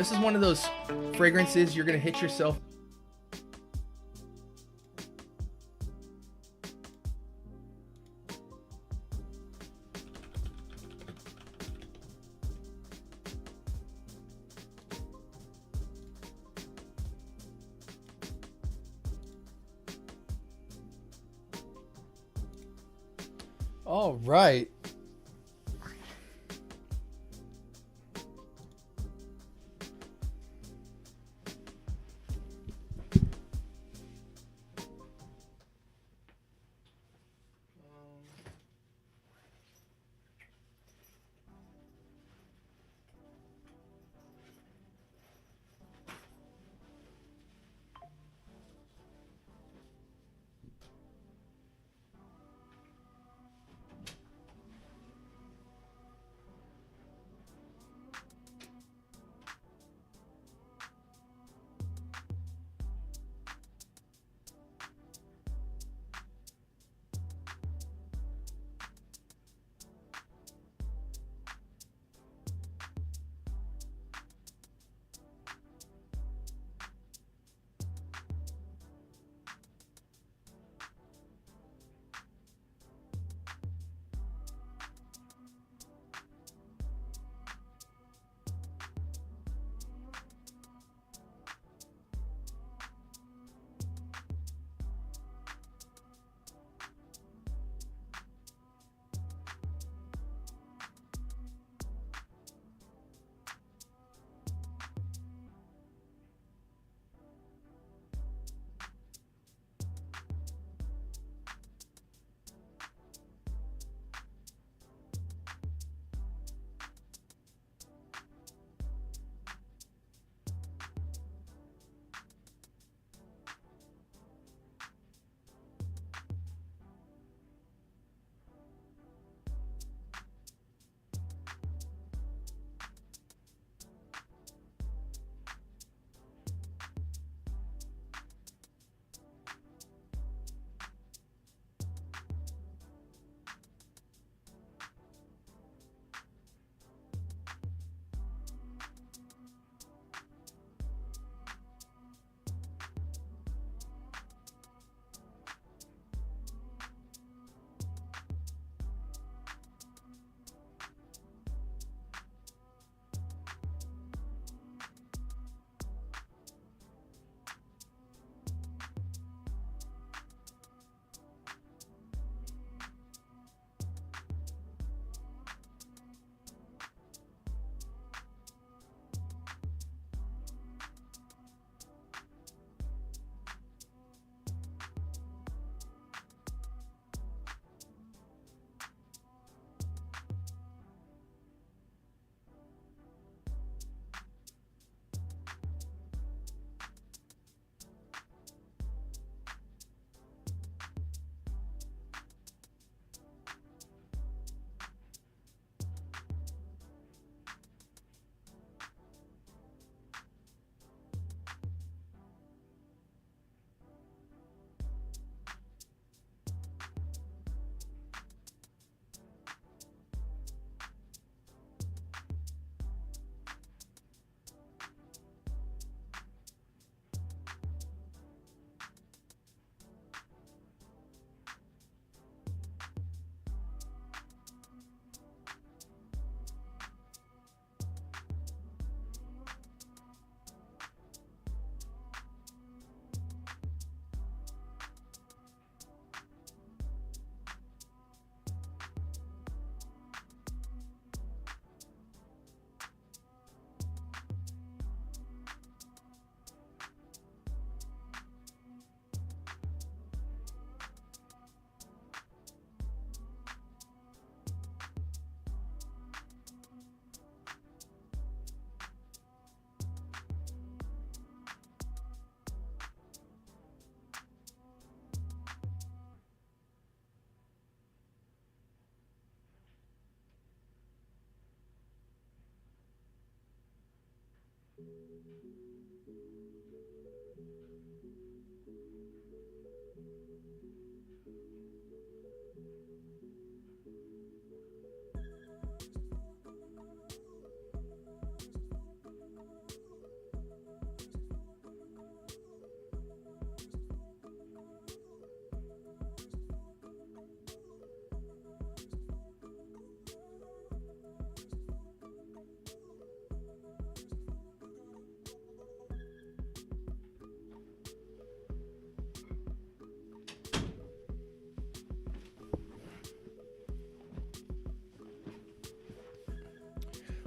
This is one of those fragrances you're gonna hit yourself. All right.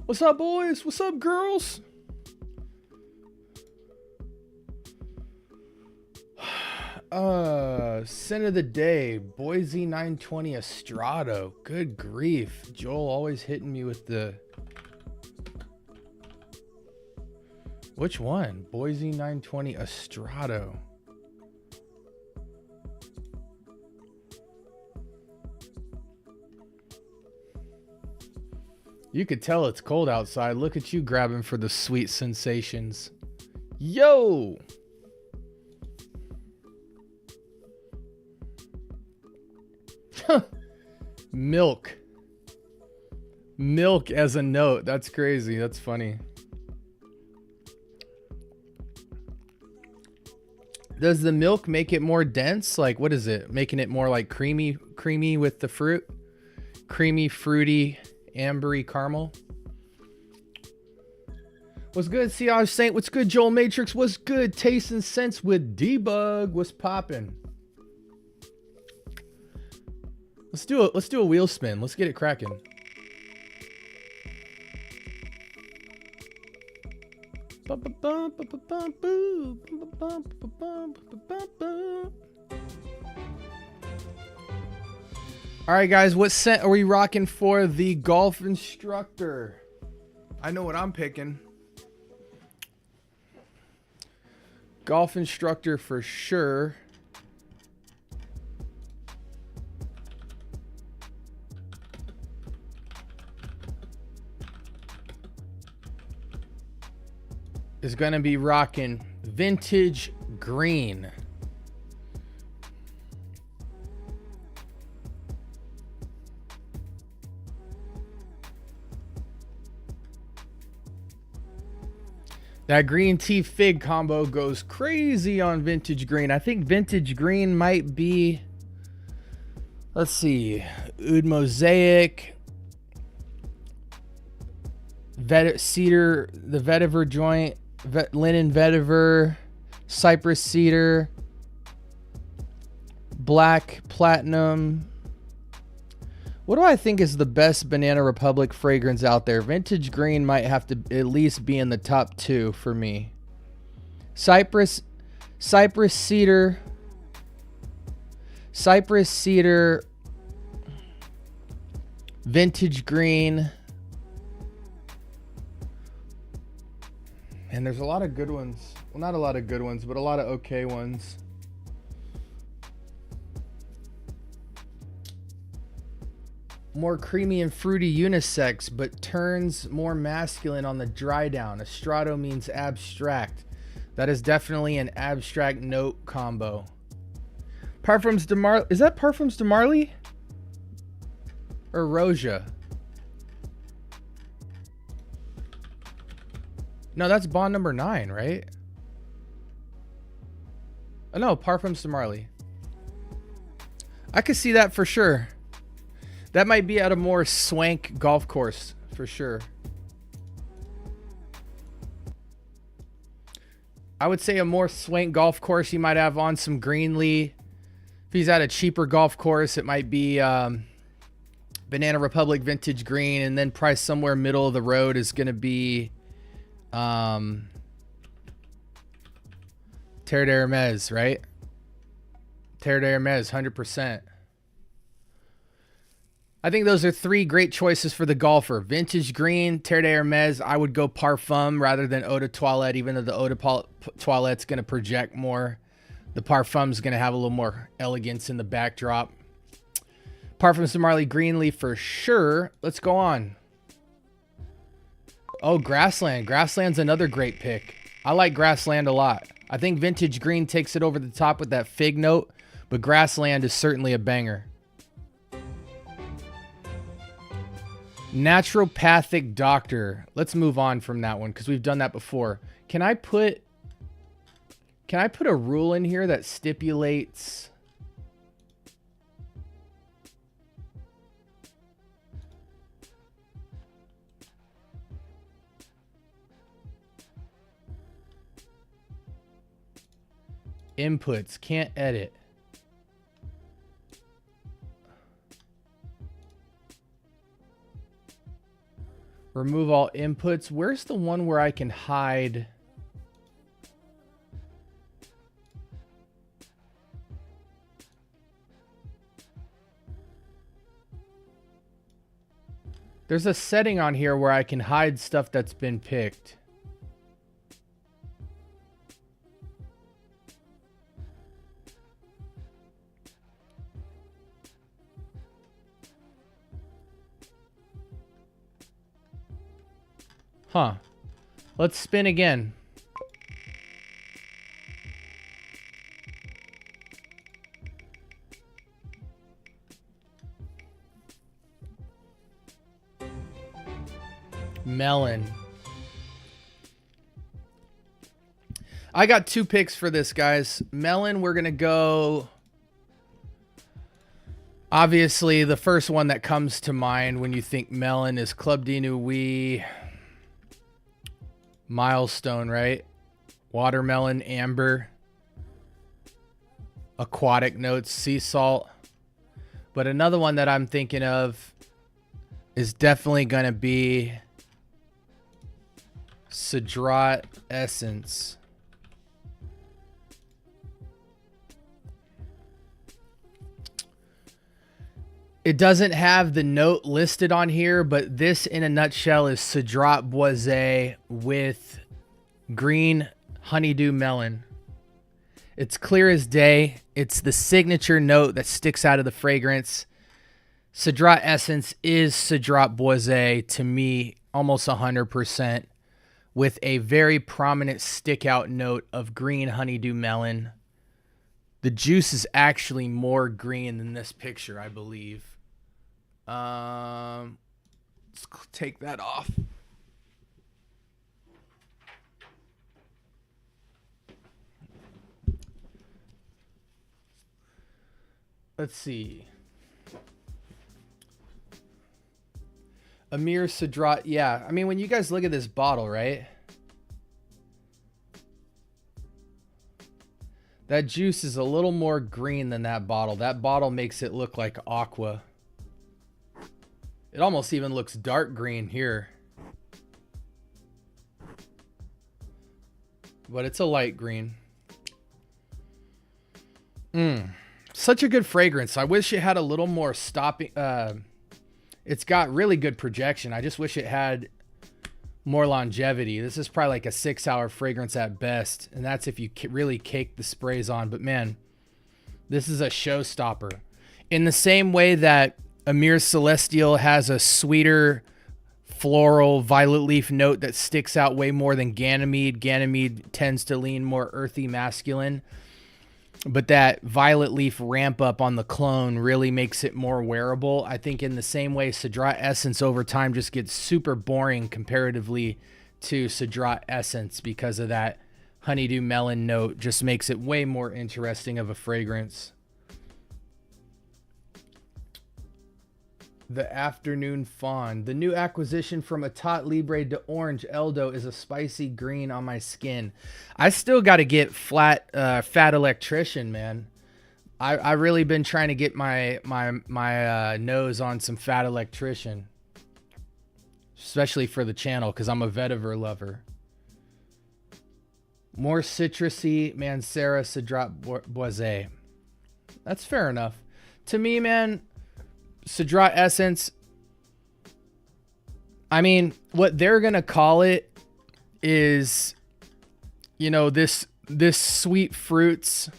What's up, boys? What's up, girls? Scent of the day, Boise 920 Estrado. Good grief. Joel always hitting me with the... Which one? Boise 920 Estrado. You could tell it's cold outside. Look at you grabbing for the sweet sensations. Yo! Milk. Milk as a note. That's crazy. That's funny. Does the milk make it more dense? Like, what is it? Making it more like creamy with the fruit? Creamy, fruity, ambery caramel? What's good, Siage Saint? What's good, Joel Matrix? What's good, Taste and Sense with Debug? What's poppin'? Let's do a wheel spin. Let's get it cracking. All right, guys, what scent are we rocking for the golf instructor? I know what I'm picking. Golf instructor for sure. Is going to be rocking Vintage Green. That green tea fig combo goes crazy on Vintage Green. I think Vintage Green might be, let's see, Oud Mosaic, Cedar, the vetiver joint, linen vetiver, cypress cedar, black platinum. What do I think is the best Banana Republic fragrance out there? Vintage Green might have to at least be in the top 2 for me. Cypress cedar, Vintage Green. And there's a lot of good ones. Well, not a lot of good ones, but a lot of okay ones. More creamy and fruity unisex, but turns more masculine on the dry down. Estrado means abstract. That is definitely an abstract note combo. Parfums de Marly. Is that Parfums de Marly? Or Roja? No, that's Bond number 9, right? Oh, no, Parfums de Marly. I could see that for sure. That might be at a more swank golf course for sure. I would say a more swank golf course, you might have on some Greenlee. If he's at a cheaper golf course, it might be Banana Republic Vintage Green, and then probably somewhere middle of the road is going to be Terre d'Hermes, right? Terre d'Hermes, 100%. I think those are 3 great choices for the golfer. Vintage Green, Terre d'Hermes. I would go Parfum rather than Eau de Toilette, even though the Eau de Toilette's going to project more. The Parfum's going to have a little more elegance in the backdrop. Parfums de Marly Greenlee for sure. Let's go on. Oh, Grassland. Grassland's another great pick. I like Grassland a lot. I think Vintage Green takes it over the top with that fig note, but Grassland is certainly a banger. Naturopathic Doctor. Let's move on from that one because we've done that before. Can I put a rule in here that stipulates inputs? Can't edit. Remove all inputs. Where's the one where I can hide? There's a setting on here where I can hide stuff that's been picked. Huh. Let's spin again. Melon. I got 2 picks for this, guys. Melon, we're going to go... Obviously, the first one that comes to mind when you think melon is Club de Nuit, Milestone, right? Watermelon, amber, aquatic notes, sea salt. But another one that I'm thinking of is definitely going to be Cedrat Essence. It doesn't have the note listed on here, but this in a nutshell is Cedrat Boisé with green honeydew melon. It's clear as day. It's the signature note that sticks out of the fragrance. Cedrat Essence is Cedrat Boisé to me almost 100%, with a very prominent stick out note of green honeydew melon. The juice is actually more green than this picture, I believe. Let's take that off. Let's see. Amir Cedrat. Yeah, I mean, when you guys look at this bottle, right? That juice is a little more green than that bottle. That bottle makes it look like aqua. It almost even looks dark green here. But it's a light green. Such a good fragrance. I wish it had a little more stopping. It's got really good projection. I just wish it had more longevity. This is probably like a 6-hour fragrance at best. And that's if you really cake the sprays on. But man, this is a showstopper. In the same way that Amir Celestial has a sweeter floral violet leaf note that sticks out way more than Ganymede. Ganymede tends to lean more earthy masculine, but that violet leaf ramp up on the clone really makes it more wearable. I think in the same way, Cedrat Essence over time just gets super boring comparatively to Cedrat Essence because of that honeydew melon note. Just makes it way more interesting of a fragrance. The Afternoon Fawn. The new acquisition from Etat Libre de Orange Eldo is a spicy green on my skin. I still got to get Fat Electrician, man. I really been trying to get my nose on some Fat Electrician, especially for the channel because I'm a vetiver lover. More citrusy Mancera Cedrat Boisé. That's fair enough. To me, man, Cedrat Essence, I mean, what they're going to call it is, you know, this sweet fruits.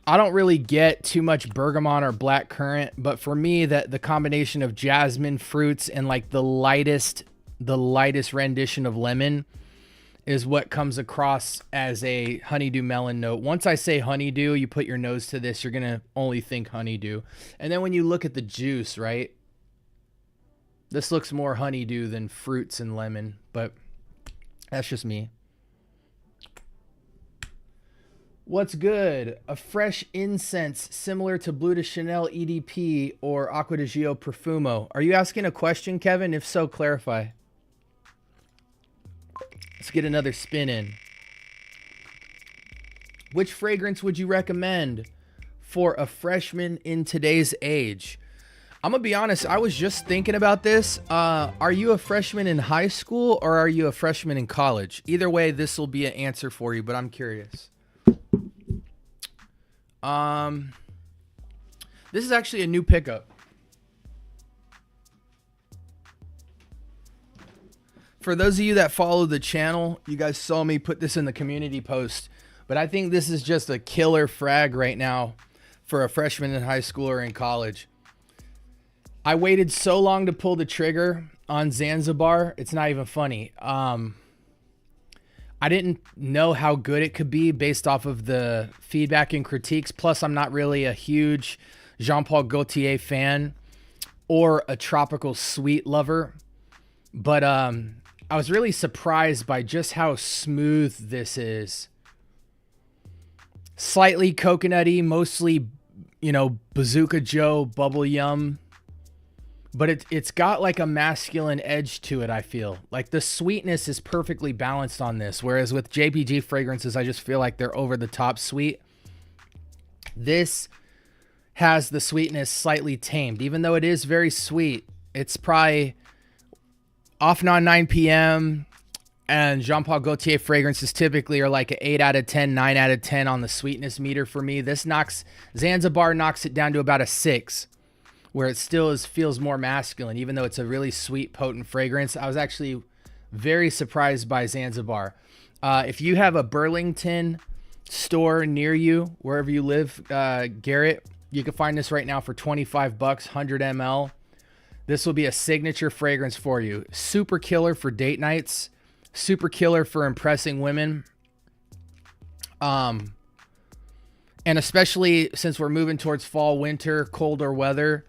I don't really get too much bergamot or black currant, but for me, that the combination of jasmine fruits and like the lightest rendition of lemon is what comes across as a honeydew melon note. Once I say honeydew, you put your nose to this, you're going to only think honeydew. And then when you look at the juice, right? This looks more honeydew than fruits and lemon, but that's just me. What's good? A fresh incense similar to Bleu de Chanel EDP or Acqua di Gio Profumo. Are you asking a question, Kevin? If so, clarify. Let's get another spin in. Which fragrance would you recommend for a freshman in today's age? I'm gonna be honest. I was just thinking about this. Are you a freshman in high school or are you a freshman in college? Either way, this will be an answer for you, but I'm curious. This is actually a new pickup. For those of you that follow the channel, you guys saw me put this in the community post, but I think this is just a killer frag right now for a freshman in high school or in college. I waited so long to pull the trigger on Zanzibar. It's not even funny. I didn't know how good it could be based off of the feedback and critiques. Plus, I'm not really a huge Jean-Paul Gaultier fan or a tropical sweet lover. But I was really surprised by just how smooth this is. Slightly coconutty, mostly, Bazooka Joe bubble yum. But it's got like a masculine edge to it, I feel. Like the sweetness is perfectly balanced on this. Whereas with JPG fragrances, I just feel like they're over the top sweet. This has the sweetness slightly tamed. Even though it is very sweet, it's probably off and on 9 p.m. And Jean-Paul Gaultier fragrances typically are like an 8 out of 10, 9 out of 10 on the sweetness meter for me. Zanzibar knocks it down to about a 6. Where it still feels more masculine, even though it's a really sweet, potent fragrance. I was actually very surprised by Zanzibar. If you have a Burlington store near you, wherever you live, Garrett, you can find this right now for $25, 100 ml. This will be a signature fragrance for you. Super killer for date nights. Super killer for impressing women. And especially since we're moving towards fall, winter, colder weather,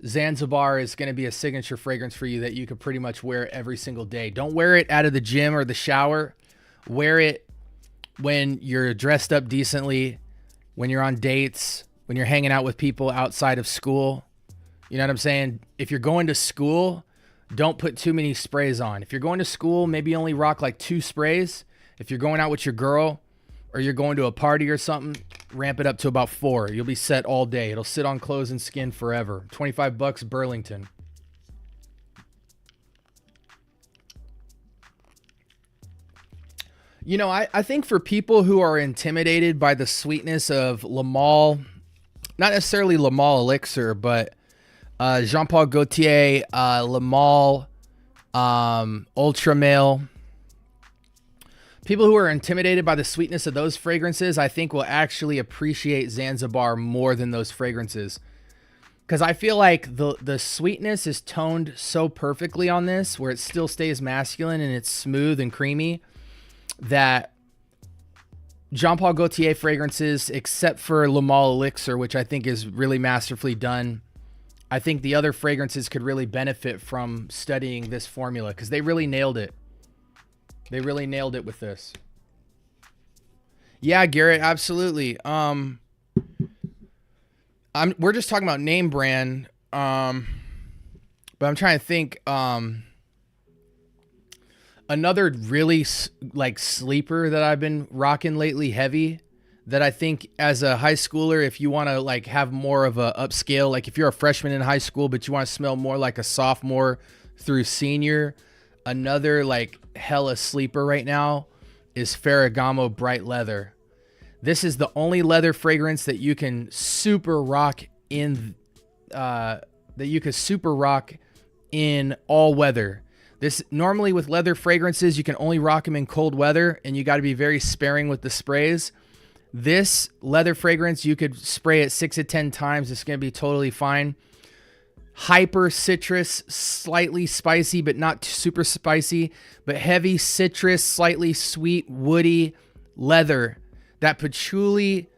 Zanzibar is going to be a signature fragrance for you that you could pretty much wear every single day. Don't wear it out of the gym or the shower. Wear it when you're dressed up decently, when you're on dates, when you're hanging out with people outside of school. You know what I'm saying? If you're going to school, don't put too many sprays on. If you're going to school, maybe only rock like 2 sprays. If you're going out with your girl or you're going to a party or something, ramp it up to about 4. You'll be set all day. It'll sit on clothes and skin forever. $25 Burlington. I think for people who are intimidated by the sweetness of Le Male, not necessarily Le Male Elixir, but Jean-Paul Gaultier, Le Male, Ultra Male. People who are intimidated by the sweetness of those fragrances, I think will actually appreciate Zanzibar more than those fragrances. Because I feel like the sweetness is toned so perfectly on this, where it still stays masculine and it's smooth and creamy, that Jean-Paul Gaultier fragrances, except for Le Male Elixir, which I think is really masterfully done, I think the other fragrances could really benefit from studying this formula because they really nailed it. They really nailed it with this. Yeah, Garrett, absolutely. We're just talking about name brand. But I'm trying to think. Another really sleeper that I've been rocking lately, heavy, that I think as a high schooler, if you want to have more of a upscale, like if you're a freshman in high school, but you want to smell more like a sophomore through senior, another hella sleeper right now is Ferragamo Bright Leather. This is the only leather fragrance that you can super rock in all weather. This normally with leather fragrances, you can only rock them in cold weather and you got to be very sparing with the sprays. This leather fragrance, you could spray it 6 to 10 times. It's going to be totally fine. Hyper citrus, slightly spicy, but not super spicy, but heavy citrus, slightly sweet, woody leather. That patchouli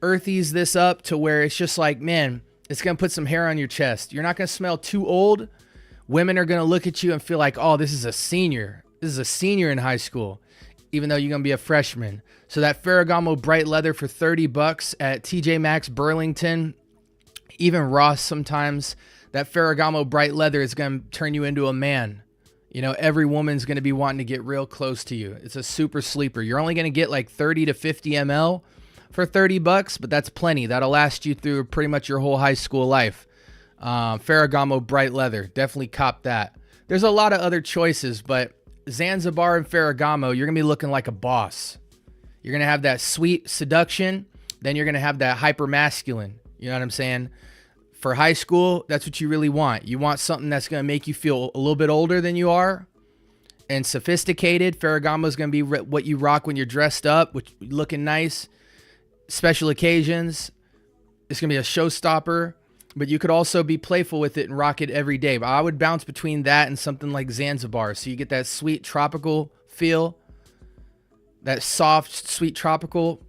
earthies this up to where it's just like, man, it's going to put some hair on your chest. You're not going to smell too old. Women are going to look at you and feel like, oh, this is a senior. This is a senior in high school, even though you're going to be a freshman. So that Ferragamo Bright Leather for $30 at TJ Maxx, Burlington, even Ross sometimes. That Ferragamo Bright Leather is going to turn you into a man. Every woman's going to be wanting to get real close to you. It's a super sleeper. You're only going to get 30 to 50 ml for $30, but that's plenty. That'll last you through pretty much your whole high school life. Ferragamo Bright Leather. Definitely cop that. There's a lot of other choices, but Zanzibar and Ferragamo, you're going to be looking like a boss. You're going to have that sweet seduction. Then you're going to have that hyper masculine. You know what I'm saying? For high school, that's what you really want. You want something that's going to make you feel a little bit older than you are and sophisticated. Ferragamo is going to be what you rock when you're dressed up, which looking nice. Special occasions, it's going to be a showstopper, but you could also be playful with it and rock it every day. But I would bounce between that and something like Zanzibar. So you get that sweet tropical feel, that soft, sweet tropical.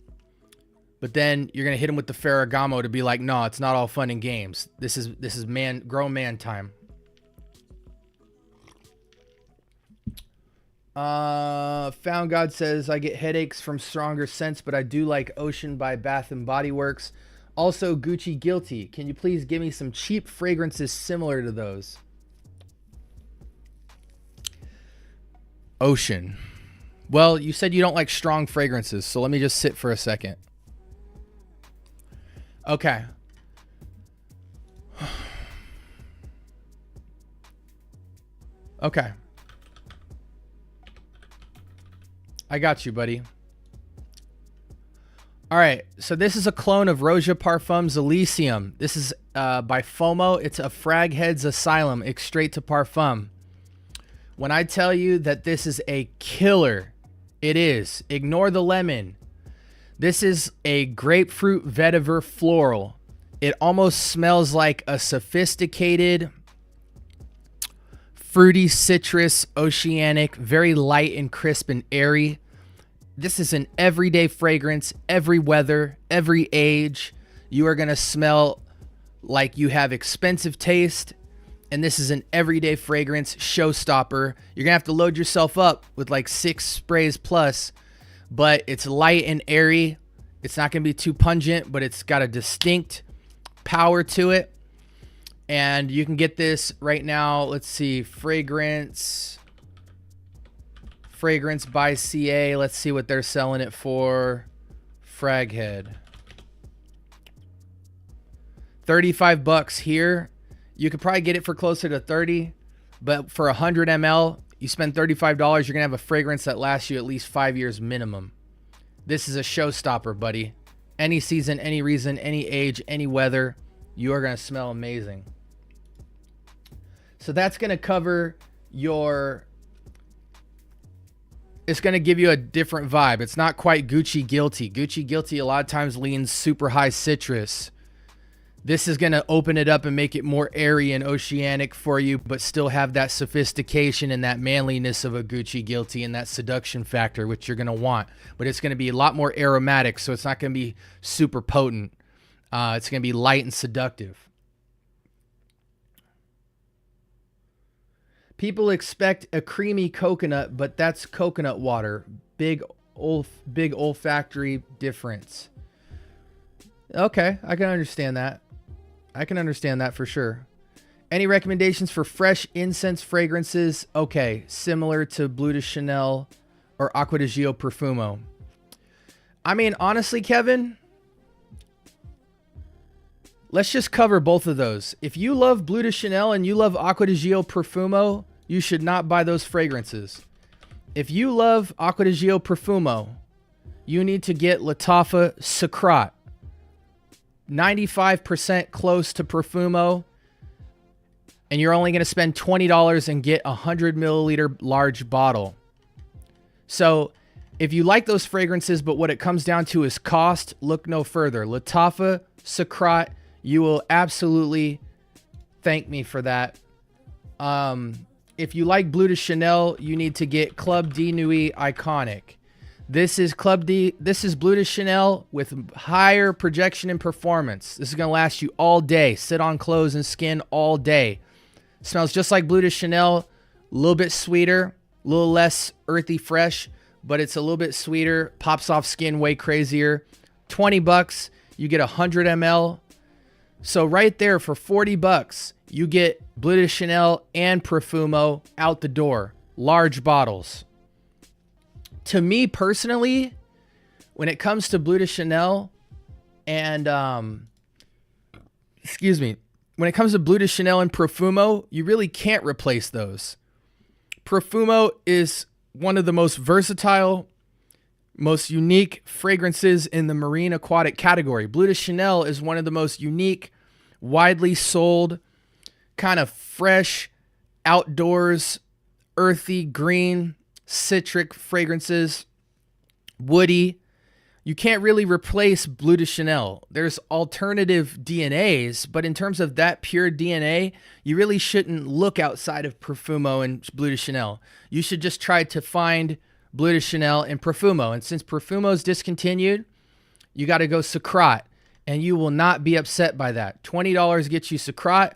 But then you're going to hit them with the Ferragamo to be like, no, it's not all fun and games. This is grown man time. Found God says, I get headaches from stronger scents, but I do like Ocean by Bath and Body Works. Also, Gucci Guilty. Can you please give me some cheap fragrances similar to those? Ocean. Well, you said you don't like strong fragrances, so let me just sit for a second. Okay. Okay. I got you, buddy. All right, so this is a clone of Roja Parfums Elysium. This is by FOMO. It's a Fragheads Asylum, extrait to parfum. When I tell you that this is a killer, it is. Ignore the lemon. This is a grapefruit vetiver floral. It almost smells like a sophisticated, fruity citrus, oceanic, very light and crisp and airy. This is an everyday fragrance, every weather, every age. You are going to smell like you have expensive taste. And this is an everyday fragrance showstopper. You're going to have to load yourself up with like 6 sprays plus. But it's light and airy. It's not going to be too pungent, but it's got a distinct power to it. And you can get this right now. Let's see. Fragrance by CA. Let's see what they're selling it for. Fraghead. $35 here. You could probably get it for closer to 30, but for 100 ml, you spend $35, you're gonna have a fragrance that lasts you at least 5 years minimum. This is a showstopper, buddy. Any season, any reason, any age, any weather, you are gonna smell amazing. So that's gonna cover your... It's going to give you a different vibe. It's not quite Gucci Guilty. Gucci Guilty a lot of times leans super high citrus. This is going to open it up and make it more airy and oceanic for you, but still have that sophistication and that manliness of a Gucci Guilty and that seduction factor, which you're going to want. But it's going to be a lot more aromatic, so it's not going to be super potent. It's going to be light and seductive. People expect a creamy coconut, but that's coconut water. Big olfactory difference. Okay, I can understand that. I can understand that for sure. Any recommendations for fresh incense fragrances? Okay, similar to Bleu de Chanel or Acqua di Gio Profumo. I mean, honestly, Kevin, let's just cover both of those. If you love Bleu de Chanel and you love Acqua di Gio Profumo, you should not buy those fragrances. If you love Acqua di Gio Profumo, you need to get Lattafa Sacrat. 95% close to Profumo. And you're only going to spend $20 and get a 100 milliliter large bottle. So if you like those fragrances, but what it comes down to is cost, look no further. Lattafa Sacrat, you will absolutely thank me for that. If you like Bleu de Chanel, you need to get Club de Nuit Iconic. This is Bleu de Chanel with higher projection and performance. This is going to last you all day. Sit on clothes and skin all day. Smells just like Bleu de Chanel. A little bit sweeter, a little less earthy fresh, but it's a little bit sweeter. Pops off skin way crazier. $20, you get 100 ml. So right there for $40, you get Bleu de Chanel and Profumo out the door. Large bottles. To me personally, when it comes to Bleu de Chanel and, when it comes to Bleu de Chanel and Profumo, you really can't replace those. Profumo is one of the most versatile, most unique fragrances in the marine aquatic category. Bleu de Chanel is one of the most unique, widely sold, kind of fresh, outdoors, earthy, green, citric fragrances, woody. You can't really replace Bleu de Chanel. There's alternative DNAs, but in terms of that pure DNA, you really shouldn't look outside of Profumo and Bleu de Chanel. You should just try to find Bleu de Chanel and Profumo. And since Profumo's discontinued, you got to go Sacrat, and you will not be upset by that. $20 gets you Sacrat.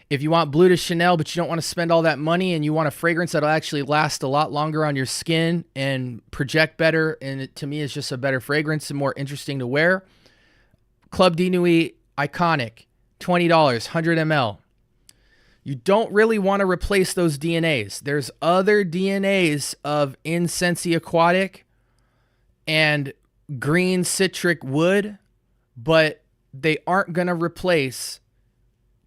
If you want Bleu de Chanel, but you don't want to spend all that money and you want a fragrance that'll actually last a lot longer on your skin and project better, and it, to me, is just a better fragrance and more interesting to wear, Club de Nuit Iconic, $20, 100 ml. You don't really want to replace those DNAs. There's other DNAs of Incensi Aquatic and green citric wood, but they aren't going to replace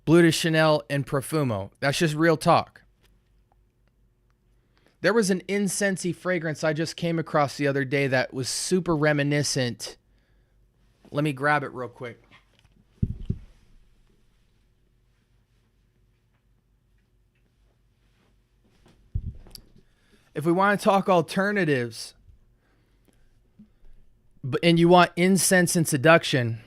Bleu de Chanel and Profumo. That's just real talk. There was an Incensi fragrance I just came across the other day that was super reminiscent. Let me grab it real quick. If we want to talk alternatives, and you want incense and seduction,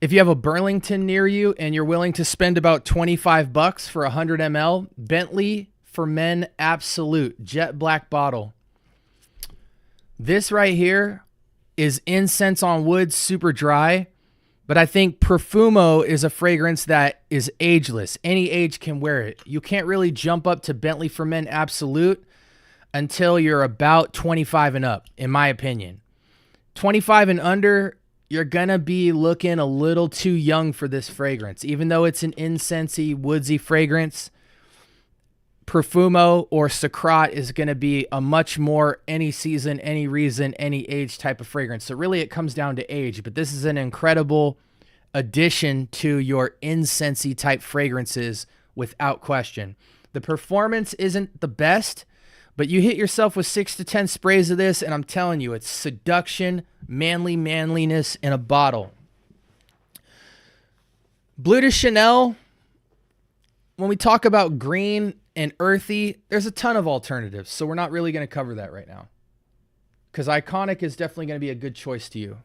if you have a Burlington near you and you're willing to spend about $25 for 100 ml, Bentley for Men Absolute Jet Black bottle. This right here is incense on wood, super dry, but I think Profumo is a fragrance that is ageless. Any age can wear it. You can't really jump up to Bentley for Men Absolute until you're about 25 and up, in my opinion. 25 and under, you're going to be looking a little too young for this fragrance. Even though it's an incensey, woodsy fragrance, Profumo or Sacrat is going to be a much more any season, any reason, any age type of fragrance. So really it comes down to age, but this is an incredible addition to your incensey type fragrances without question. The performance isn't the best, but you hit yourself with 6 to 10 sprays of this, and I'm telling you, it's seduction, manliness in a bottle. Bleu de Chanel, when we talk about green and earthy, there's a ton of alternatives, so we're not really going to cover that right now. Because Iconic is definitely going to be a good choice to you.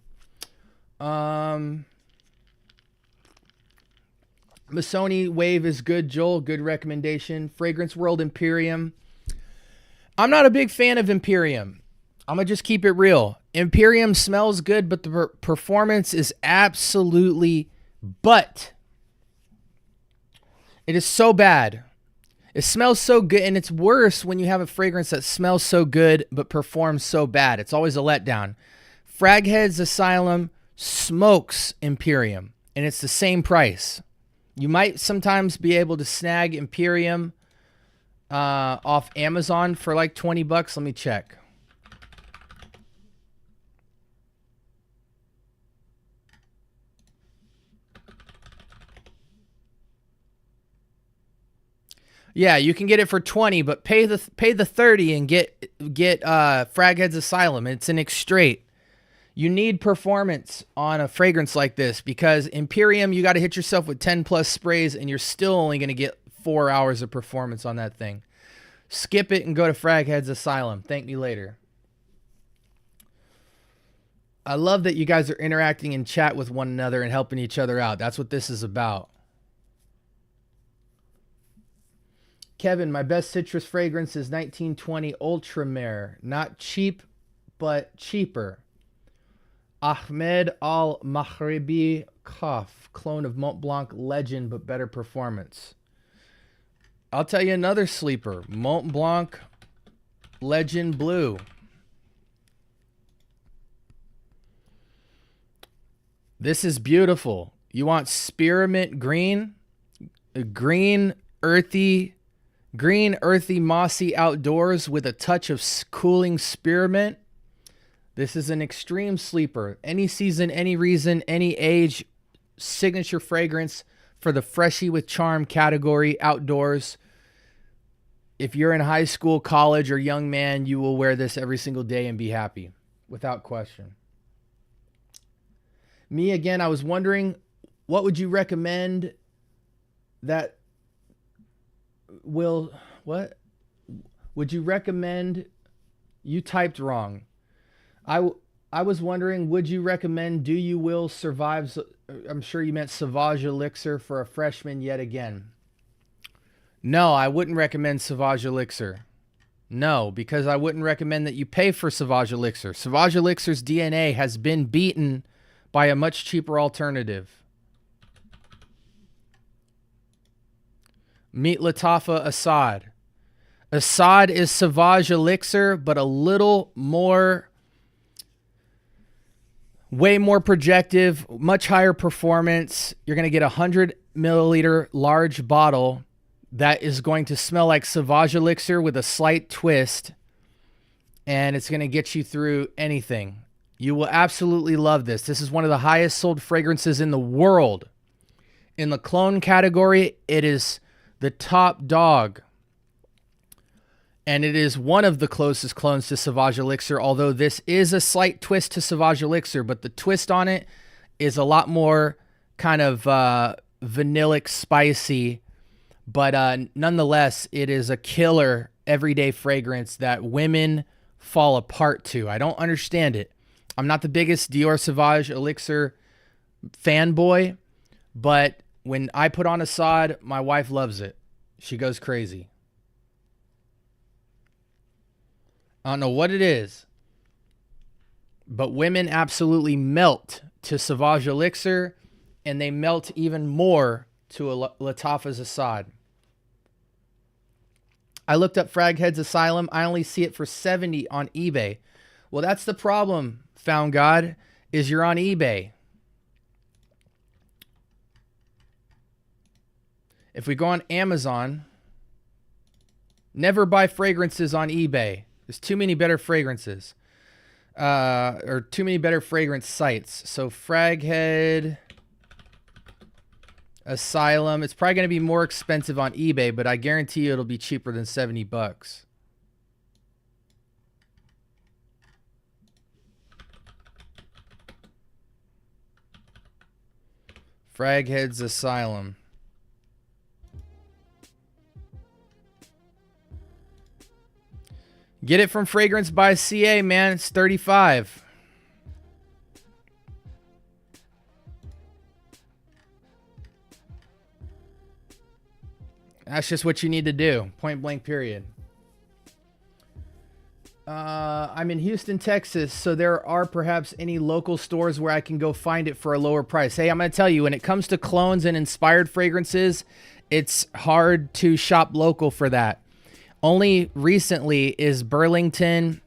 Missoni Wave is good, Joel. Good recommendation. Fragrance World Imperium. I'm not a big fan of Imperium. I'm going to just keep it real. Imperium smells good, but the performance is absolutely butt. It is so bad. It smells so good, and it's worse when you have a fragrance that smells so good but performs so bad. It's always a letdown. Fragheads Asylum smokes Imperium, and it's the same price. You might sometimes be able to snag Imperium off Amazon for like $20. Let me check. Yeah, you can get it for 20, but pay the 30 and get Fragheads Asylum. It's an straight. You need performance on a fragrance like this because Imperium, you got to hit yourself with 10 plus sprays and you're still only going to get 4 hours of performance on that thing. Skip it and go to Fragheads Asylum. Thank me later. I love that you guys are interacting in chat with one another and helping each other out. That's what this is about. Kevin, my best citrus fragrance is 1920 Ultramare. Not cheap, but cheaper. Ahmed Al-Maghribi Kaf, clone of Mont Blanc Legend, but better performance. I'll tell you another sleeper. Mont Blanc Legend Blue. This is beautiful. You want spearmint green? Green, earthy, mossy outdoors with a touch of cooling spearmint. This is an extreme sleeper. Any season, any reason, any age, signature fragrance for the Freshie with Charm category outdoors. If you're in high school, college, or young man, you will wear this every single day and be happy, without question. Me, again, I was wondering, what would you recommend that will, what? Would you recommend, you typed wrong. I was wondering, would you recommend Do You Will Survive, I'm sure you meant Sauvage Elixir for a freshman yet again. No, I wouldn't recommend Sauvage Elixir. No, because I wouldn't recommend that you pay for Sauvage Elixir. Sauvage Elixir's DNA has been beaten by a much cheaper alternative. Meet Latafa Assad. Assad is Sauvage Elixir, but a little more, way more projective, much higher performance. You're going to get a 100 milliliter large bottle that is going to smell like Sauvage Elixir with a slight twist, and it's going to get you through anything. You will absolutely love this. This is one of the highest sold fragrances in the world. In the clone category, it is the top dog. And it is one of the closest clones to Sauvage Elixir, although this is a slight twist to Sauvage Elixir, but the twist on it is a lot more kind of vanillic, spicy. But nonetheless, it is a killer everyday fragrance that women fall apart to. I don't understand it. I'm not the biggest Dior Sauvage Elixir fanboy, but when I put on Assad, my wife loves it. She goes crazy. I don't know what it is, but women absolutely melt to Sauvage Elixir, and they melt even more to a Latafa's Assad. I looked up Fragheads Asylum. I only see it for $70 on eBay. Well, that's the problem, Found God, is you're on eBay. If we go on Amazon, never buy fragrances on eBay. There's too many better fragrances. Or too many better fragrance sites. So Fraghead Asylum. It's probably going to be more expensive on eBay, but I guarantee you it'll be cheaper than $70. Fragheads Asylum. Get it from Fragrance by CA, man. It's $35. That's just what you need to do. Point blank, period. I'm in Houston, Texas, so there are perhaps any local stores where I can go find it for a lower price. Hey, I'm going to tell you, when it comes to clones and inspired fragrances, it's hard to shop local for that. Only recently is Burlington,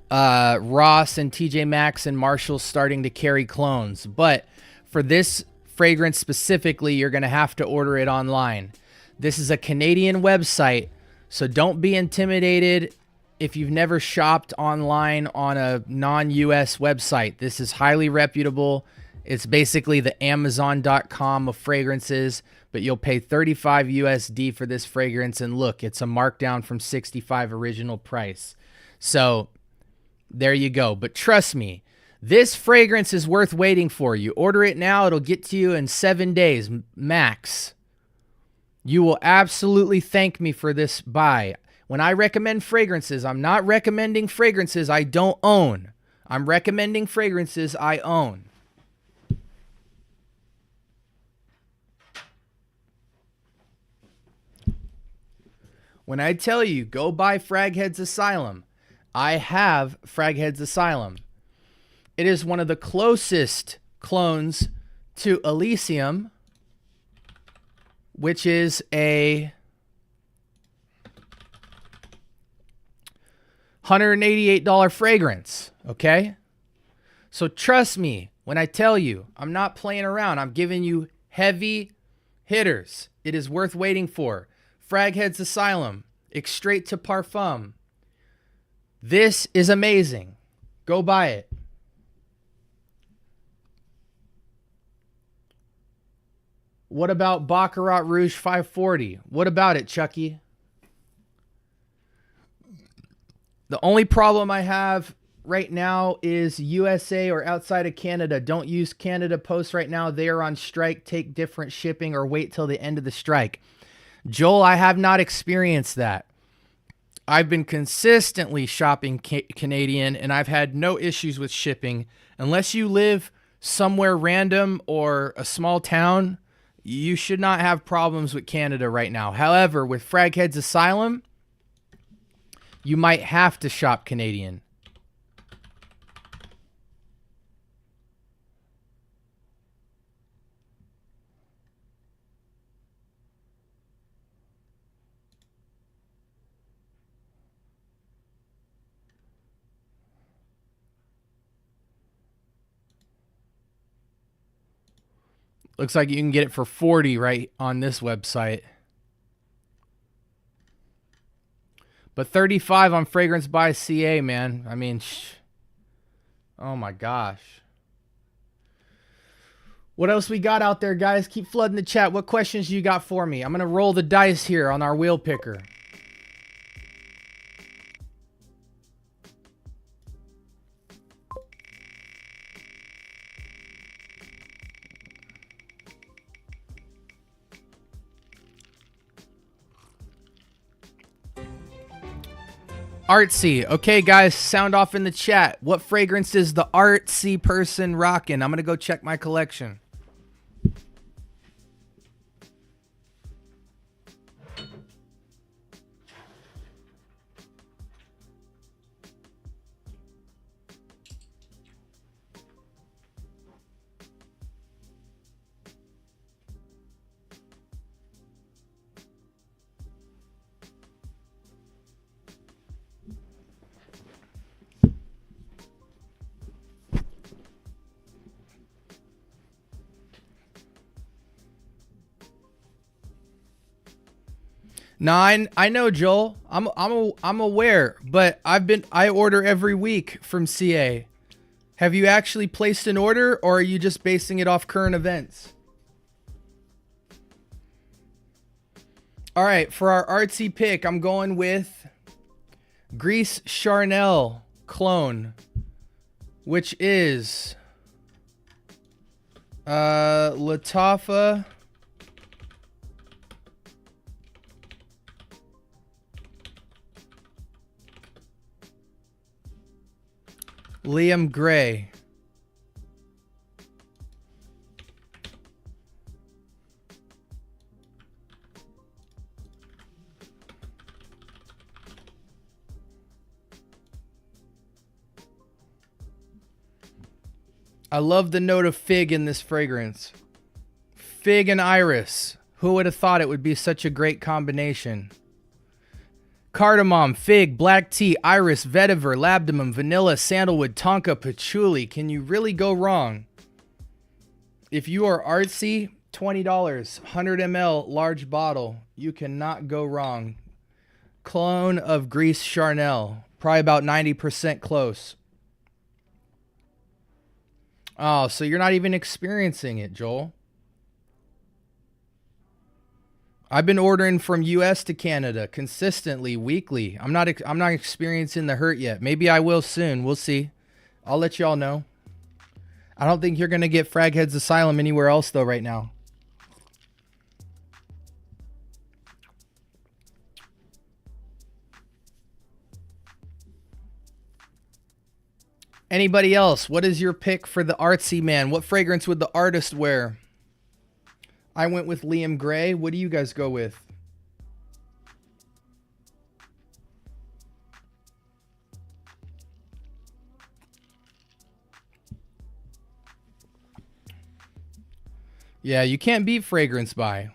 Ross, and TJ Maxx and Marshalls starting to carry clones. But for this fragrance specifically, you're going to have to order it online. This is a Canadian website, so don't be intimidated if you've never shopped online on a non-US website. This is highly reputable. It's basically the Amazon.com of fragrances, but you'll pay $35 USD for this fragrance. And look, it's a markdown from $65 original price. So there you go. But trust me, this fragrance is worth waiting for. You order it now, it'll get to you in 7 days max. You will absolutely thank me for this buy. When I recommend fragrances, I'm not recommending fragrances I don't own. I'm recommending fragrances I own. When I tell you, go buy Fragheads Asylum, I have Fragheads Asylum. It is one of the closest clones to Elysium, which is a $188 fragrance, okay? So trust me when I tell you, I'm not playing around. I'm giving you heavy hitters. It is worth waiting for. Fragheads Asylum, Extrait to Parfum. This is amazing. Go buy it. What about Baccarat Rouge 540? What about it, Chucky? The only problem I have right now is USA or outside of Canada. Don't use Canada Post right now. They are on strike. Take different shipping or wait till the end of the strike. Joel, I have not experienced that. I've been consistently shopping Canadian, and I've had no issues with shipping. Unless you live somewhere random or a small town, you should not have problems with Canada right now. However, with Fragheads Asylum, you might have to shop Canadian. Looks like you can get it for $40 right on this website. But $35 on Fragrance by CA, man. I mean, oh my gosh. What else we got out there, guys? Keep flooding the chat. What questions you got for me? I'm going to roll the dice here on our wheel picker. Artsy. Okay, guys, sound off in the chat. What fragrance is the artsy person rocking? I'm going to go check my collection. No, I know, Joel. I'm aware, but I order every week from CA. Have you actually placed an order, or are you just basing it off current events? All right, for our artsy pick, I'm going with Gris Charnel clone, which is Lattafa. Liam Gray. I love the note of fig in this fragrance. Fig and iris. Who would have thought it would be such a great combination? Cardamom, fig, black tea, iris, vetiver, labdanum, vanilla, sandalwood, tonka, patchouli. Can you really go wrong? If you are artsy, $20, 100 ml, large bottle. You cannot go wrong. Clone of Gris Charnel. Probably about 90% close. Oh, so you're not even experiencing it, Joel. I've been ordering from US to Canada consistently, weekly. I'm not experiencing the hurt yet. Maybe I will soon. We'll see. I'll let y'all know. I don't think you're going to get Fragheads Asylum anywhere else though right now. Anybody else? What is your pick for the artsy man? What fragrance would the artist wear? I went with Liam Gray. What do you guys go with? Yeah, you can't beat Fragrance by.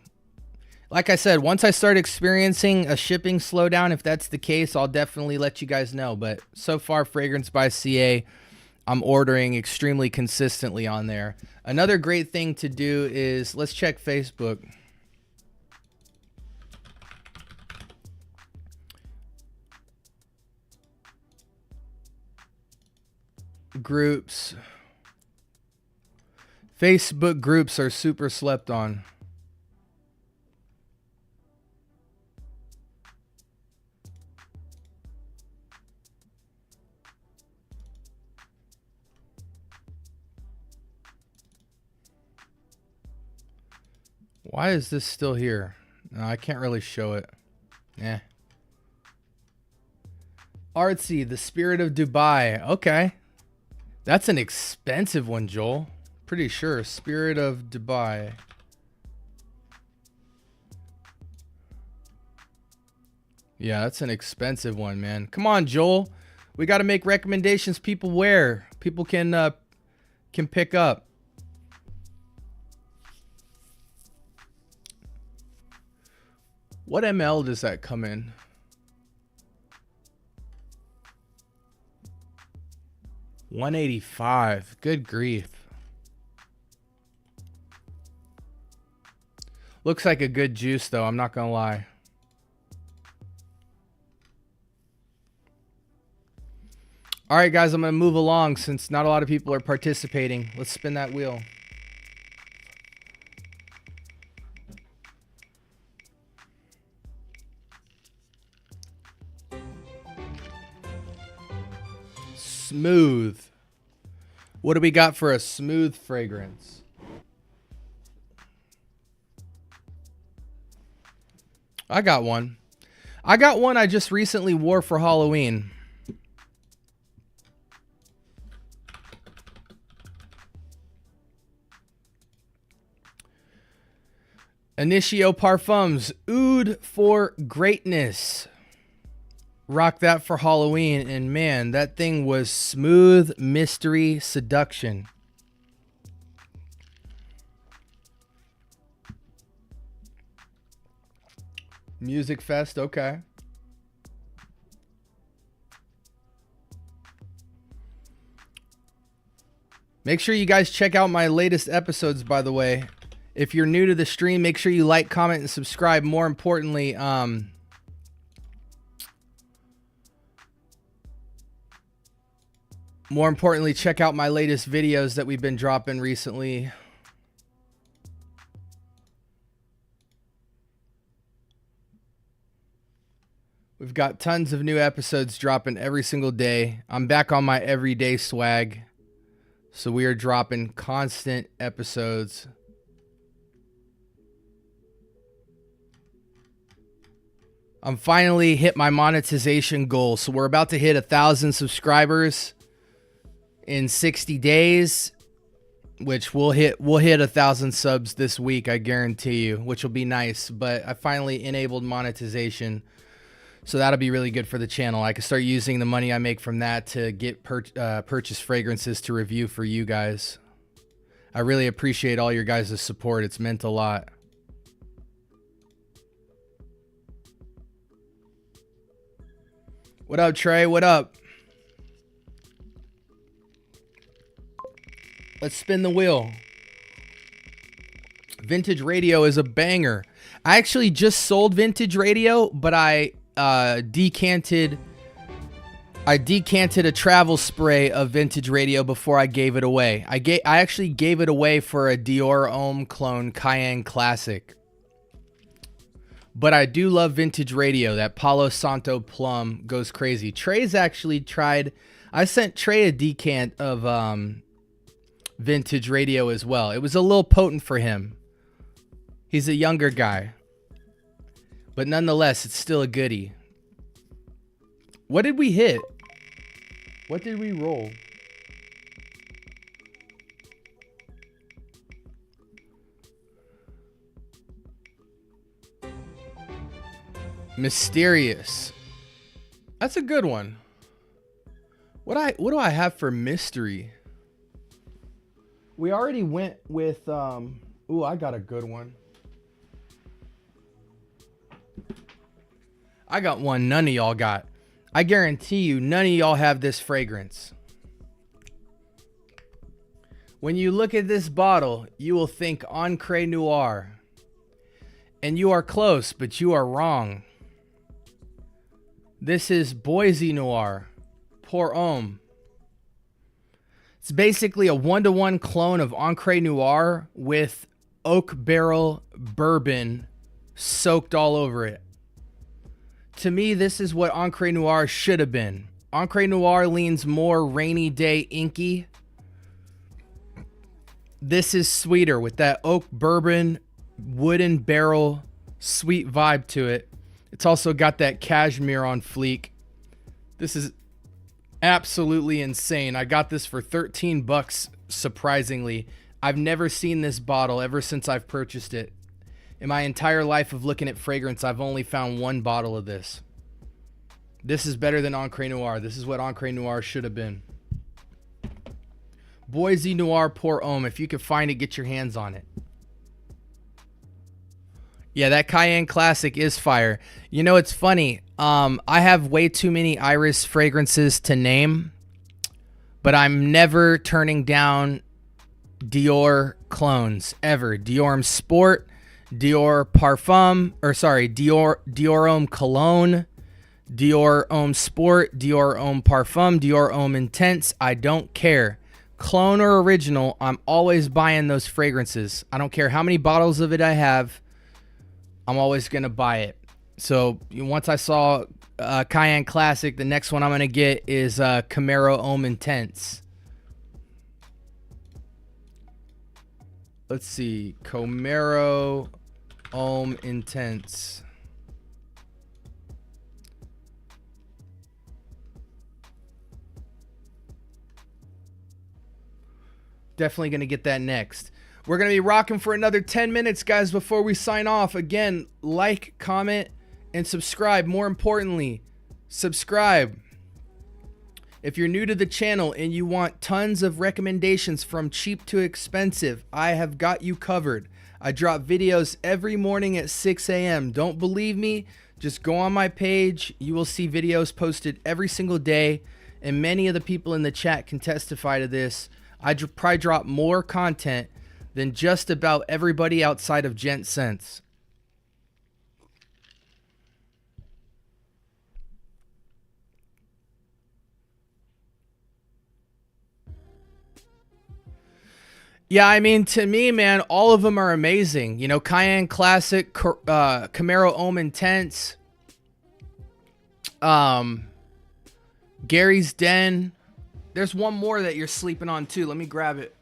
Like I said, once I start experiencing a shipping slowdown, if that's the case, I'll definitely let you guys know. But so far, Fragrance by CA, I'm ordering extremely consistently on there. Another great thing to do is, let's check Facebook. Groups. Facebook groups are super slept on. Why is this still here? No, I can't really show it. Eh. Artsy, the Spirit of Dubai. Okay. That's an expensive one, Joel. Pretty sure. Spirit of Dubai. Yeah, that's an expensive one, man. Come on, Joel. We got to make recommendations people wear. People can pick up. What ML does that come in? $185. Good grief. Looks like a good juice, though. I'm not going to lie. All right, guys, I'm going to move along since not a lot of people are participating. Let's spin that wheel. Smooth. What do we got for a smooth fragrance? I got one. I just recently wore for Halloween. Initio Parfums, Oud for Greatness. Rock that for Halloween, and man, that thing was smooth mystery seduction. Music Fest, okay. Make sure you guys check out my latest episodes, by the way. If you're new to the stream, make sure you like, comment, and subscribe. More importantly, check out my latest videos that we've been dropping recently. We've got tons of new episodes dropping every single day. I'm back on my everyday swag. So we are dropping constant episodes. I'm finally hit my monetization goal. So we're about to hit 1,000 subscribers in 60 days, which we'll hit 1,000 subs this week, I guarantee you, which will be nice. But I finally enabled monetization, so that'll be really good for the channel. I can start using the money I make from that to get purchase fragrances to review for you guys. I really appreciate all your guys' support. It's meant a lot. What up, Trey? What up? Let's spin the wheel. Vintage Radio is a banger. I actually just sold Vintage Radio, but I decanted a travel spray of Vintage Radio before I gave it away. I actually gave it away for a Dior Homme Clone Cayenne Classic. But I do love Vintage Radio. That Palo Santo Plum goes crazy. Trey's actually tried. I sent Trey a decant of Vintage Radio as well. It was a little potent for him. He's a younger guy. But nonetheless, it's still a goodie. What did we hit? What did we roll? Mysterious. That's a good one. What do I have for mystery? We already went with ooh, I got a good one. I got one none of y'all got. I guarantee you none of y'all have this fragrance. When you look at this bottle, you will think Ancre Noir. And you are close, but you are wrong. This is Boise Noir, Pour Homme. It's basically a 1-to-1 clone of Ancre Noir with oak barrel bourbon soaked all over it. To me, this is what Ancre Noir should have been. Ancre Noir leans more rainy day inky. This is sweeter with that oak bourbon wooden barrel, sweet vibe to it. It's also got that cashmere on fleek. This is absolutely insane. I got this for 13 bucks, surprisingly. I've never seen this bottle ever since I've purchased it. In my entire life of looking at fragrance, I've only found one bottle of this. This is better than Encre Noir. This is what Encre Noir should have been. Boise Noir Pour Homme. If you can find it, get your hands on it. Yeah, that Cayenne Classic is fire. You know, it's funny. I have way too many Iris fragrances to name, but I'm never turning down Dior clones ever. Dior Homme Sport, Dior Parfum, Dior Homme Cologne, Dior Homme Sport, Dior Homme Parfum, Dior Homme Intense. I don't care. Clone or original, I'm always buying those fragrances. I don't care how many bottles of it I have. I'm always going to buy it. So once I saw Cayenne Classic, the next one I'm going to get is Camaro Homme Intense. Let's see. Camaro Homme Intense. Definitely going to get that next. We're going to be rocking for another 10 minutes, guys, before we sign off. Again, like, comment, and subscribe. More importantly, subscribe. If you're new to the channel and you want tons of recommendations from cheap to expensive, I have got you covered. I drop videos every morning at 6 a.m. Don't believe me? Just go on my page. You will see videos posted every single day, and many of the people in the chat can testify to this. I probably drop more content than just about everybody outside of Gent Sense. Yeah, I mean, to me, man, all of them are amazing. You know, Cayenne Classic, Camaro Homme Intense, Gary's Den. There's one more that you're sleeping on, too. Let me grab it.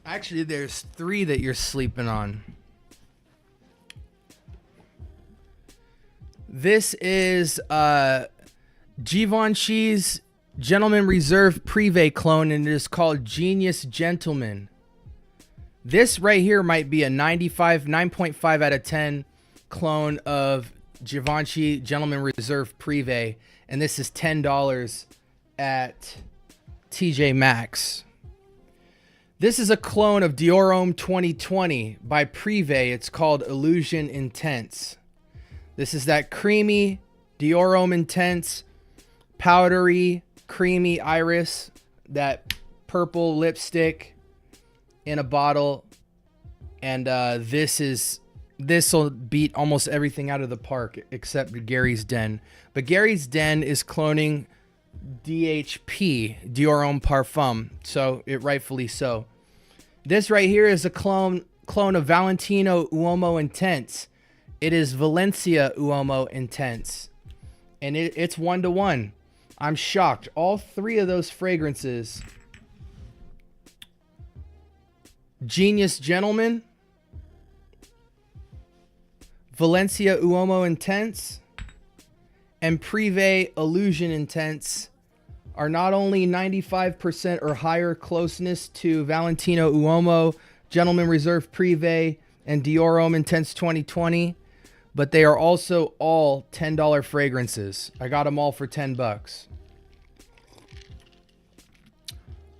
Actually, there's 3 that you're sleeping on. This is Givenchy's Gentleman Reserve Privé clone, and it is called Genius Gentleman. This right here might be a 9.5 out of 10 clone of Givenchy Gentleman Reserve Privé, and this is $10 at TJ Maxx. This is a clone of Dior Homme 2020 by Privé. It's called Illusion Intense. This is that creamy Dior Homme Intense, powdery, creamy iris, that purple lipstick in a bottle. And this will beat almost everything out of the park except Gary's Den. But Gary's Den is cloning DHP, Dior Homme Parfum, so it rightfully so. This right here is a clone of Valentino Uomo Intense. It is Valencia Uomo Intense, and it's 1-to-1. I'm shocked. All 3 of those fragrances, Genius Gentleman, Valencia Uomo Intense, and Privé Illusion Intense, are not only 95% or higher closeness to Valentino Uomo, Gentleman Reserve Privé, and Dior Homme Intense 2020, but they are also all $10 fragrances. I got them all for 10 bucks.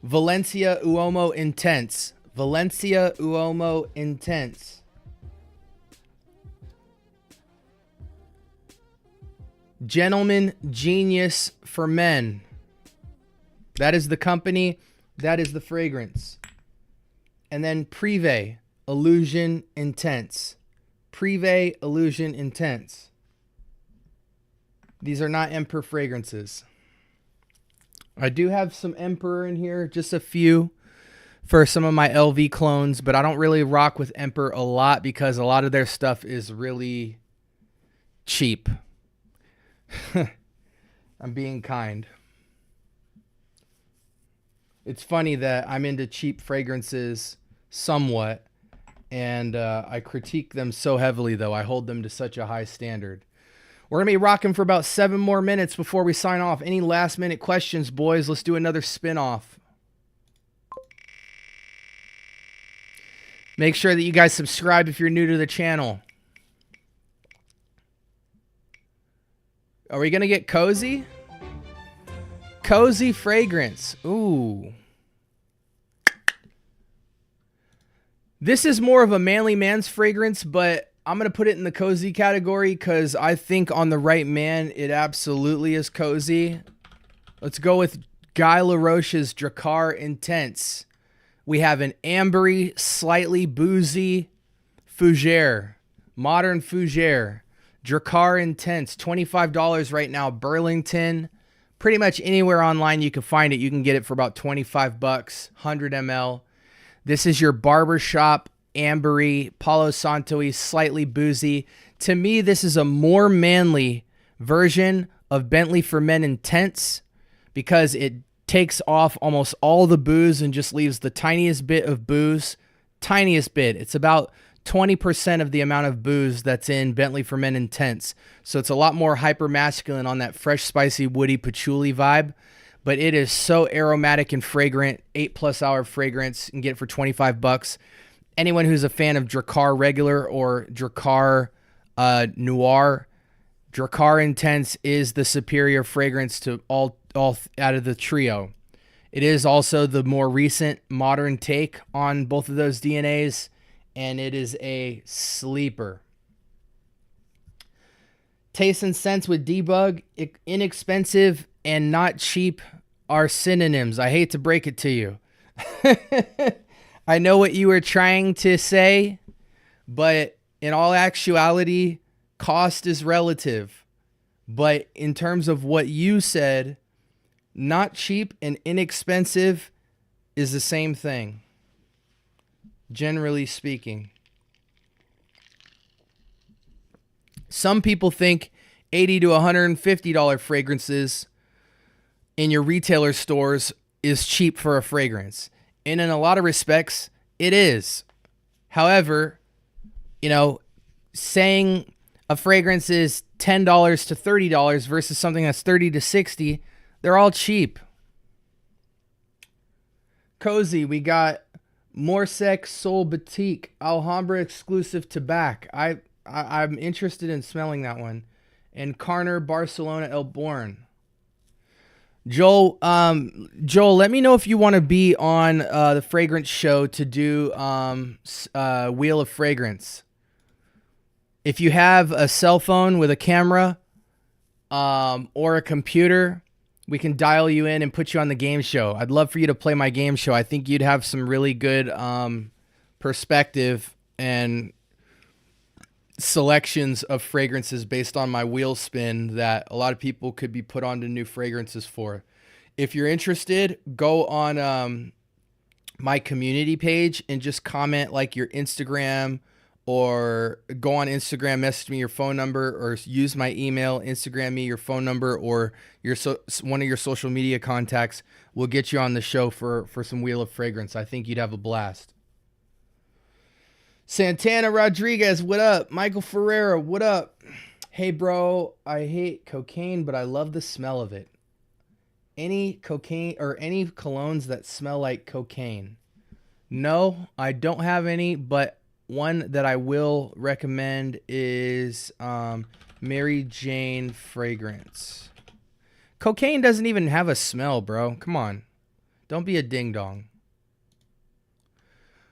Valencia Uomo Intense. Valencia Uomo Intense. Gentleman Genius for Men. That is the company. That is the fragrance. And then Privé Illusion Intense. Privé Illusion Intense. These are not Emperor fragrances. I do have some Emperor in here, just a few for some of my LV clones, but I don't really rock with Emperor a lot because a lot of their stuff is really cheap. I'm being kind. It's funny that I'm into cheap fragrances somewhat, and I critique them so heavily, though. I hold them to such a high standard. We're going to be rocking for about 7 more minutes before we sign off. Any last minute questions, boys? Let's do another spin-off. Make sure that you guys subscribe if you're new to the channel. Are we going to get Cozy? Cozy fragrance. Ooh. This is more of a manly man's fragrance, but I'm going to put it in the cozy category because I think on the right man, it absolutely is cozy. Let's go with Guy Laroche's Drakkar Intense. We have an ambery, slightly boozy fougere. Modern fougere. Drakkar Intense. $25 right now. Burlington. Pretty much anywhere online you can find it. You can get it for about 25 bucks. 100 ml. This is your barbershop, ambery, Palo Santo-y, slightly boozy. To me, this is a more manly version of Bentley for Men Intense because it takes off almost all the booze and just leaves the tiniest bit of booze. Tiniest bit. It's about 20% of the amount of booze that's in Bentley for Men Intense. So it's a lot more hyper masculine on that fresh, spicy, woody patchouli vibe. But it is so aromatic and fragrant. 8+ hour fragrance. You can get it for 25 bucks. Anyone who's a fan of Drakkar Regular or Drakkar Noir, Drakkar Intense is the superior fragrance to all out of the trio. It is also the more recent modern take on both of those DNAs, and it is a sleeper. Taste and Sense with Debug, inexpensive and not cheap are synonyms. I hate to break it to you. I know what you were trying to say, but in all actuality, cost is relative. But in terms of what you said, not cheap and inexpensive is the same thing, generally speaking. Some people think $80 to $150 fragrances in your retailer stores is cheap for a fragrance. And in a lot of respects, it is. However, saying a fragrance is $10 to $30 versus something that's $30 to $60, they're all cheap. Cozy, we got Morsec Soul Boutique Alhambra exclusive tobacco. I'm interested in smelling that one. And Carner Barcelona El Born. Joel, let me know if you want to be on the fragrance show to do Wheel of Fragrance. If you have a cell phone with a camera or a computer, we can dial you in and put you on the game show. I'd love for you to play my game show. I think you'd have some really good perspective and selections of fragrances based on my wheel spin that a lot of people could be put onto new fragrances for. If you're interested, go on my community page and just comment like your Instagram, or go on Instagram, message me your phone number, or use my email, Instagram me your phone number or one of your social media contacts. We'll get you on the show for some Wheel of Fragrance. I think you'd have a blast. Santana Rodriguez, what up? Michael Ferreira, what up? Hey, bro, I hate cocaine, but I love the smell of it. Any cocaine or any colognes that smell like cocaine? No, I don't have any, but one that I will recommend is Mary Jane fragrance. Cocaine doesn't even have a smell, bro. Come on. Don't be a ding-dong.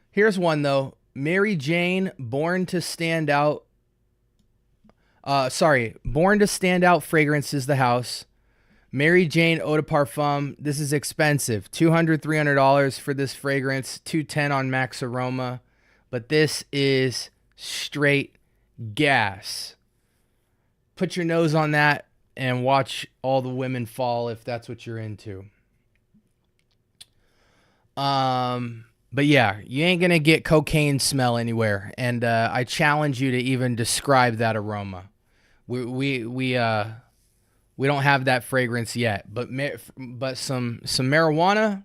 Here's one, though. Mary Jane, Born to Stand Out. Born to Stand Out fragrance is the house. Mary Jane Eau de Parfum. This is expensive. $200, $300 for this fragrance. $210 on Max Aroma. But this is straight gas. Put your nose on that and watch all the women fall if that's what you're into. But yeah, you ain't gonna get cocaine smell anywhere, and I challenge you to even describe that aroma. We don't have that fragrance yet, but some marijuana.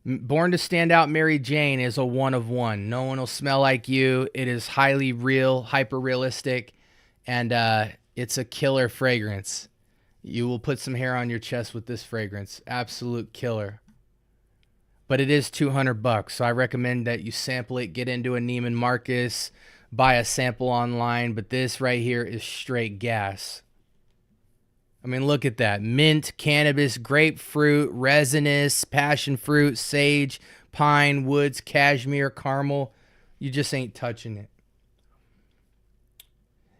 Born to Stand Out Mary Jane is a one of one. No one will smell like you. It is highly real, hyper realistic, and it's a killer fragrance. You will put some hair on your chest with this fragrance. Absolute killer. But it is $200, so I recommend that you sample it, get into a Neiman Marcus, buy a sample online, but this right here is straight gas. I mean, look at that. Mint, cannabis, grapefruit, resinous, passion fruit, sage, pine, woods, cashmere, caramel. You just ain't touching it.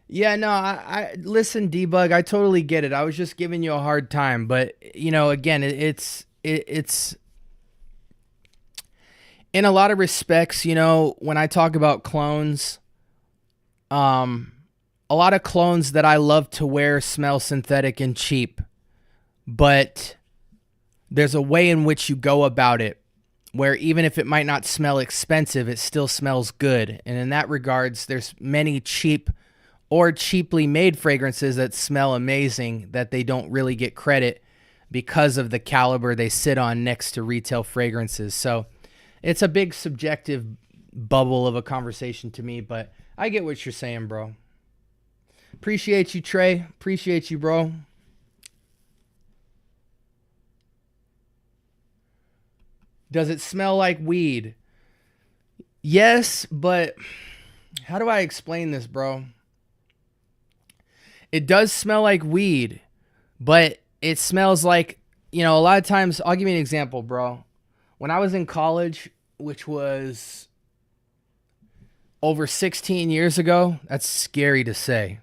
Yeah, no, I listen, Debug, I totally get it. I was just giving you a hard time, but again, it's in a lot of respects, when I talk about clones, a lot of clones that I love to wear smell synthetic and cheap, but there's a way in which you go about it where even if it might not smell expensive, it still smells good. And in that regards, there's many cheap or cheaply made fragrances that smell amazing that they don't really get credit because of the caliber they sit on next to retail fragrances. So it's a big subjective bubble of a conversation to me, but I get what you're saying, bro. Appreciate you, Trey. Appreciate you, bro. Does it smell like weed? Yes, but how do I explain this, bro? It does smell like weed, but it smells like, a lot of times, I'll give you an example, bro. When I was in college, which was over 16 years ago, that's scary to say.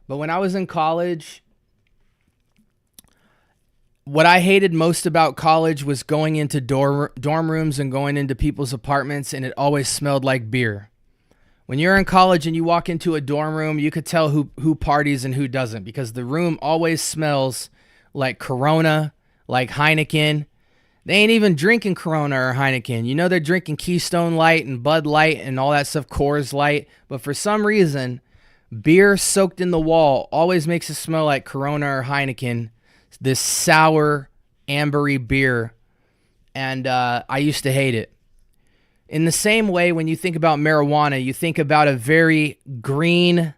But when I was in college, what I hated most about college was going into dorm rooms and going into people's apartments, and it always smelled like beer. When you're in college and you walk into a dorm room, you could tell who parties and who doesn't, because the room always smells like Corona, like Heineken. They ain't even drinking Corona or Heineken. They're drinking Keystone Light and Bud Light and all that stuff, Coors Light. But for some reason, beer soaked in the wall always makes it smell like Corona or Heineken, this sour, ambery beer. And I used to hate it. In the same way, when you think about marijuana, you think about a very green,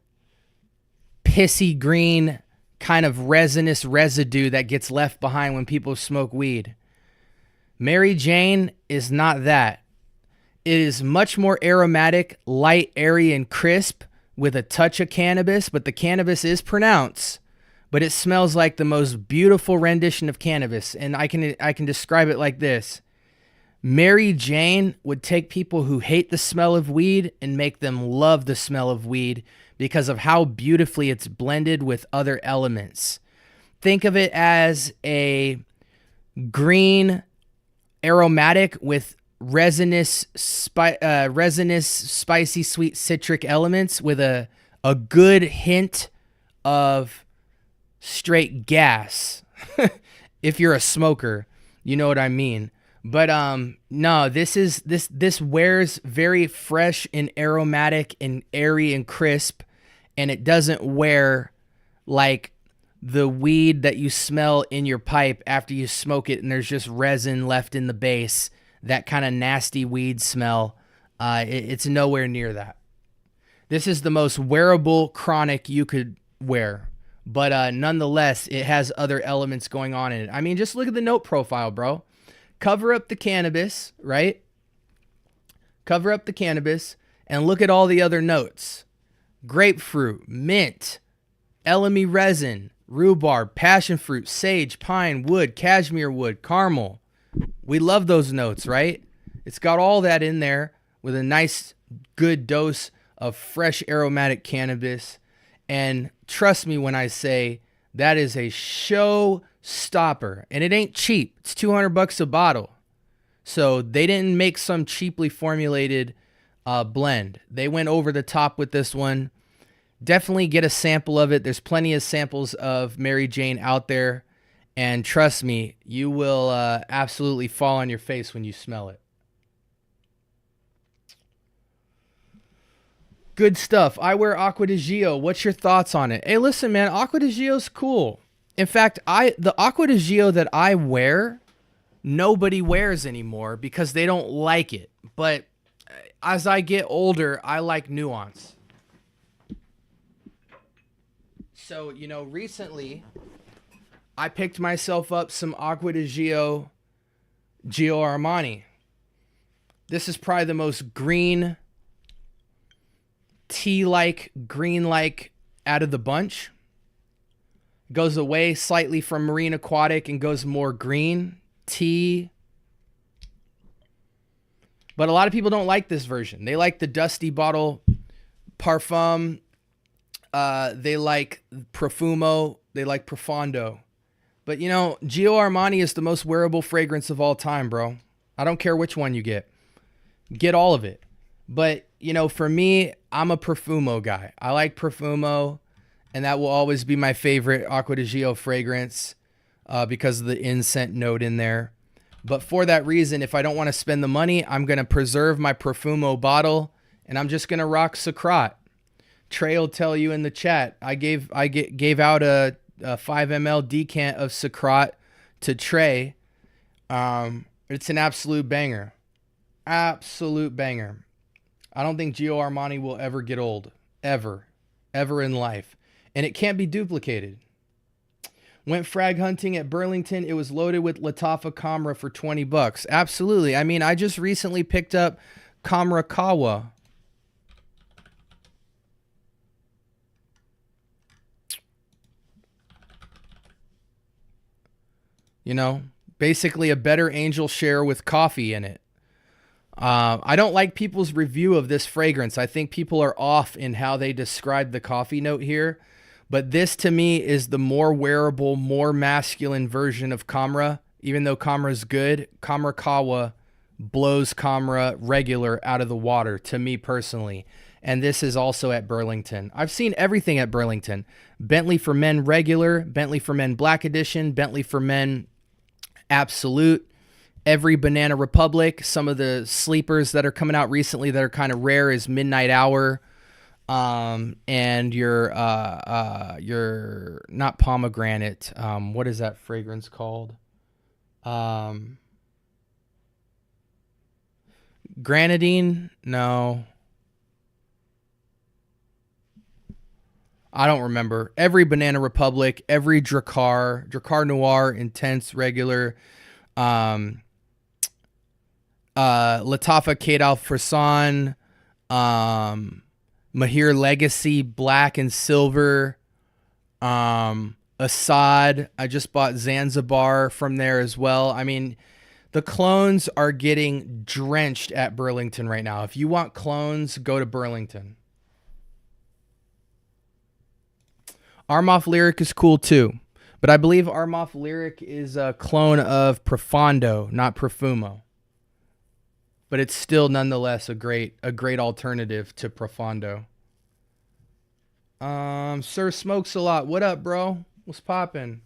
pissy green kind of resinous residue that gets left behind when people smoke weed. Mary Jane is not that. It is much more aromatic, light, airy, and crisp with a touch of cannabis, but the cannabis is pronounced. But it smells like the most beautiful rendition of cannabis, and I can describe it like this. Mary Jane would take people who hate the smell of weed and make them love the smell of weed because of how beautifully it's blended with other elements. Think of it as a green aromatic with resinous, spicy, sweet citric elements with a good hint of straight gas. If you're a smoker, you know what I mean. But no, this wears very fresh and aromatic and airy and crisp, and it doesn't wear like the weed that you smell in your pipe after you smoke it and there's just resin left in the base, that kind of nasty weed smell. It's nowhere near that. This is the most wearable chronic you could wear, but nonetheless, it has other elements going on in it. I mean, just look at the note profile, bro. Cover up the cannabis, right? Cover up the cannabis and look at all the other notes. Grapefruit, mint, elemi resin, rhubarb, passion fruit, sage, pine, wood, cashmere wood, caramel. We love those notes, right? It's got all that in there with a nice, good dose of fresh aromatic cannabis. And trust me when I say that is a show stopper, and it ain't cheap. It's $200 a bottle. So they didn't make some cheaply formulated blend. They went over the top with this one. Definitely get a sample of it. There's plenty of samples of Mary Jane out there, and trust me, you will absolutely fall on your face when you smell it. Good stuff. I wear Aqua di Gio. What's your thoughts on it? Hey, listen, man, Aqua di Gio's cool. In fact, the Aqua di Gio that I wear, nobody wears anymore because they don't like it. But as I get older, I like nuance. So, recently I picked myself up some Aqua di Gio Armani. This is probably the most green, tea-like, green-like out of the bunch. Goes away slightly from marine aquatic and goes more green, tea. But a lot of people don't like this version. They like the dusty bottle parfum. They like Profumo. They like Profondo. But, Gio Armani is the most wearable fragrance of all time, bro. I don't care which one you get. Get all of it. But, for me, I'm a Profumo guy. I like Profumo, and that will always be my favorite Aqua di Gio fragrance because of the incense note in there. But for that reason, if I don't want to spend the money, I'm going to preserve my Profumo bottle, and I'm just going to rock Sacrat. Trey will tell you in the chat, I gave out a 5 ml decant of Sacrat to Trey. It's an absolute banger. Absolute banger. I don't think Gio Armani will ever get old. Ever in life. And it can't be duplicated. Went frag hunting at Burlington. It was loaded with Lattafa Camera for $20. Absolutely. I mean, I just recently picked up Camera Kawa. Basically a better angel share with coffee in it. I don't like people's review of this fragrance. I think people are off in how they describe the coffee note here. But this, to me, is the more wearable, more masculine version of Camera. Even though Camera is good, Camera Kawa blows Camera regular out of the water, to me personally. And this is also at Burlington. I've seen everything at Burlington. Bentley for Men regular, Bentley for Men Black Edition, Bentley for Men Absolute, every Banana Republic. Some of the sleepers that are coming out recently that are kind of rare is Midnight Hour. And your not pomegranate. What is that fragrance called? Grenadine? No. I don't remember. Every Banana Republic, every Drakkar Noir, Intense, Regular, Lattafa Kate Al Frisson, Mahir Legacy, Black and Silver, Assad. I just bought Zanzibar from there as well. I mean, the clones are getting drenched at Burlington right now. If you want clones, go to Burlington. Armoff Lyric is cool too, but I believe Armoff Lyric is a clone of Profondo, not Profumo. But it's still nonetheless a great alternative to Profondo. Sir Smokes a Lot. What up, bro? What's poppin'?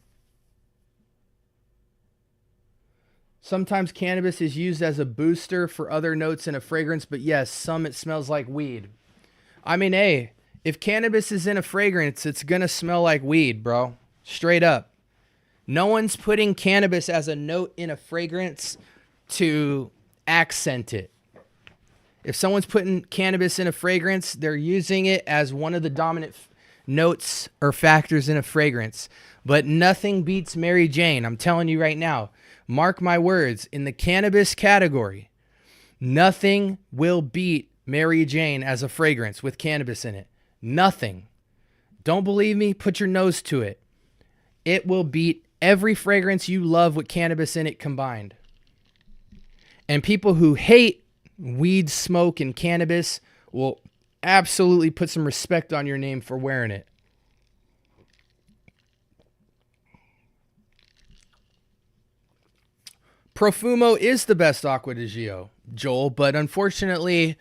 Sometimes cannabis is used as a booster for other notes in a fragrance, but yes, some it smells like weed. I mean, hey, if cannabis is in a fragrance, it's gonna smell like weed, bro. Straight up. No one's putting cannabis as a note in a fragrance to accent it. If someone's putting cannabis in a fragrance, they're using it as one of the dominant notes or factors in a fragrance. But nothing beats Mary Jane. I'm telling you right now. Mark my words. In the cannabis category, nothing will beat Mary Jane as a fragrance with cannabis in it. Nothing. Don't believe me? Put your nose to it. It will beat every fragrance you love with cannabis in it combined. And people who hate weed smoke and cannabis will absolutely put some respect on your name for wearing it. Profumo is the best Aqua di Gio, Joel, but unfortunately,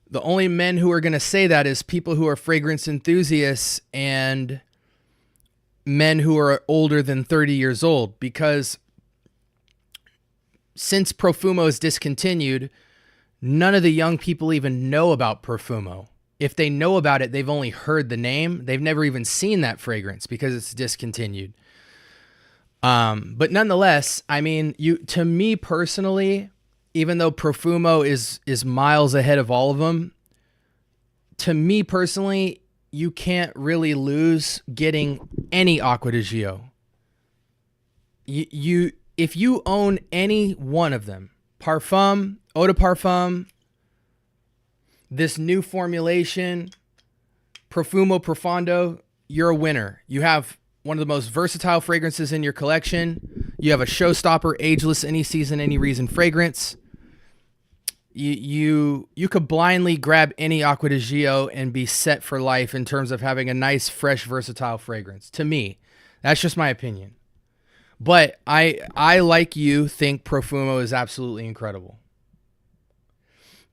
the only men who are going to say that is people who are fragrance enthusiasts and men who are older than 30 years old, because since Profumo is discontinued, none of the young people even know about Profumo. if they know about it, they've only heard the name. They've never even seen that fragrance because it's discontinued. But nonetheless, I mean, to me personally, even though Profumo is miles ahead of all of them, to me personally, you can't really lose getting any Acqua di Gio. If you own any one of them, Parfum, Eau de Parfum, this new formulation, Profumo Profondo, you're a winner. You have one of the most versatile fragrances in your collection. You have a showstopper, ageless, any season, any reason fragrance. You could blindly grab any Acqua di Gio and be set for life in terms of having a nice, fresh, versatile fragrance. To me, that's just my opinion. But I like you, think Profumo is absolutely incredible.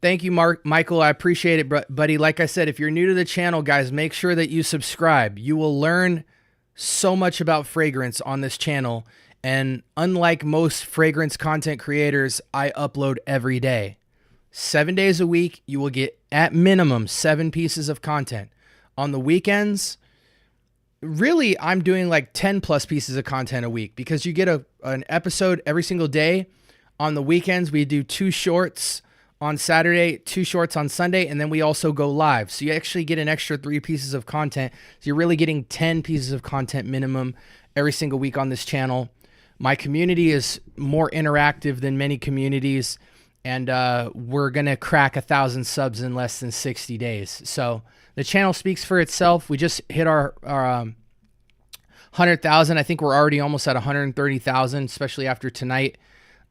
Thank you, Michael. I appreciate it, buddy. Like I said, if you're new to the channel, guys, make sure that you subscribe. You will learn so much about fragrance on this channel. And unlike most fragrance content creators, I upload every day. 7 days a week, you will get at minimum 7 pieces of content. On the weekends, really, I'm doing like 10 plus pieces of content a week because you get an episode every single day. On the weekends, we do 2 shorts on Saturday, 2 shorts on Sunday, and then we also go live. So you actually get an extra 3 pieces of content. So you're really getting 10 pieces of content minimum every single week on this channel. My community is more interactive than many communities, and we're going to crack 1,000 subs in less than 60 days. So the channel speaks for itself. We just hit our 100,000. I think we're already almost at 130,000, especially after tonight,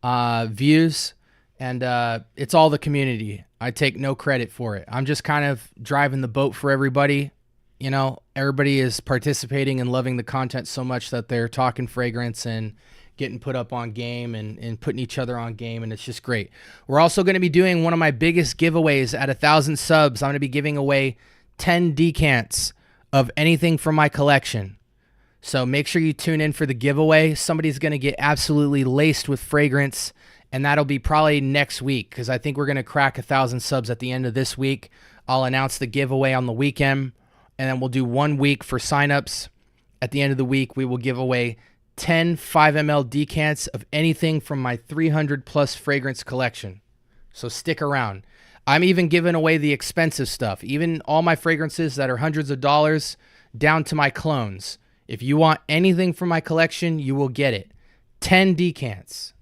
views. And it's all the community. I take no credit for it. I'm just kind of driving the boat for everybody. You know, everybody is participating and loving the content so much that they're talking fragrance and getting put up on game and putting each other on game, and it's just great. We're also going to be doing one of my biggest giveaways at 1,000 subs. I'm going to be giving away 10 decants of anything from my collection. So make sure you tune in for the giveaway. Somebody's going to get absolutely laced with fragrance, and that'll be probably next week because I think we're going to crack 1,000 subs at the end of this week. I'll announce the giveaway on the weekend, and then we'll do 1 week for signups. At the end of the week, we will give away 10 5 ml decants of anything from my 300 plus fragrance collection. So stick around. I'm even giving away the expensive stuff, even all my fragrances that are hundreds of dollars down to my clones. If you want anything from my collection, you will get it. 10 decants.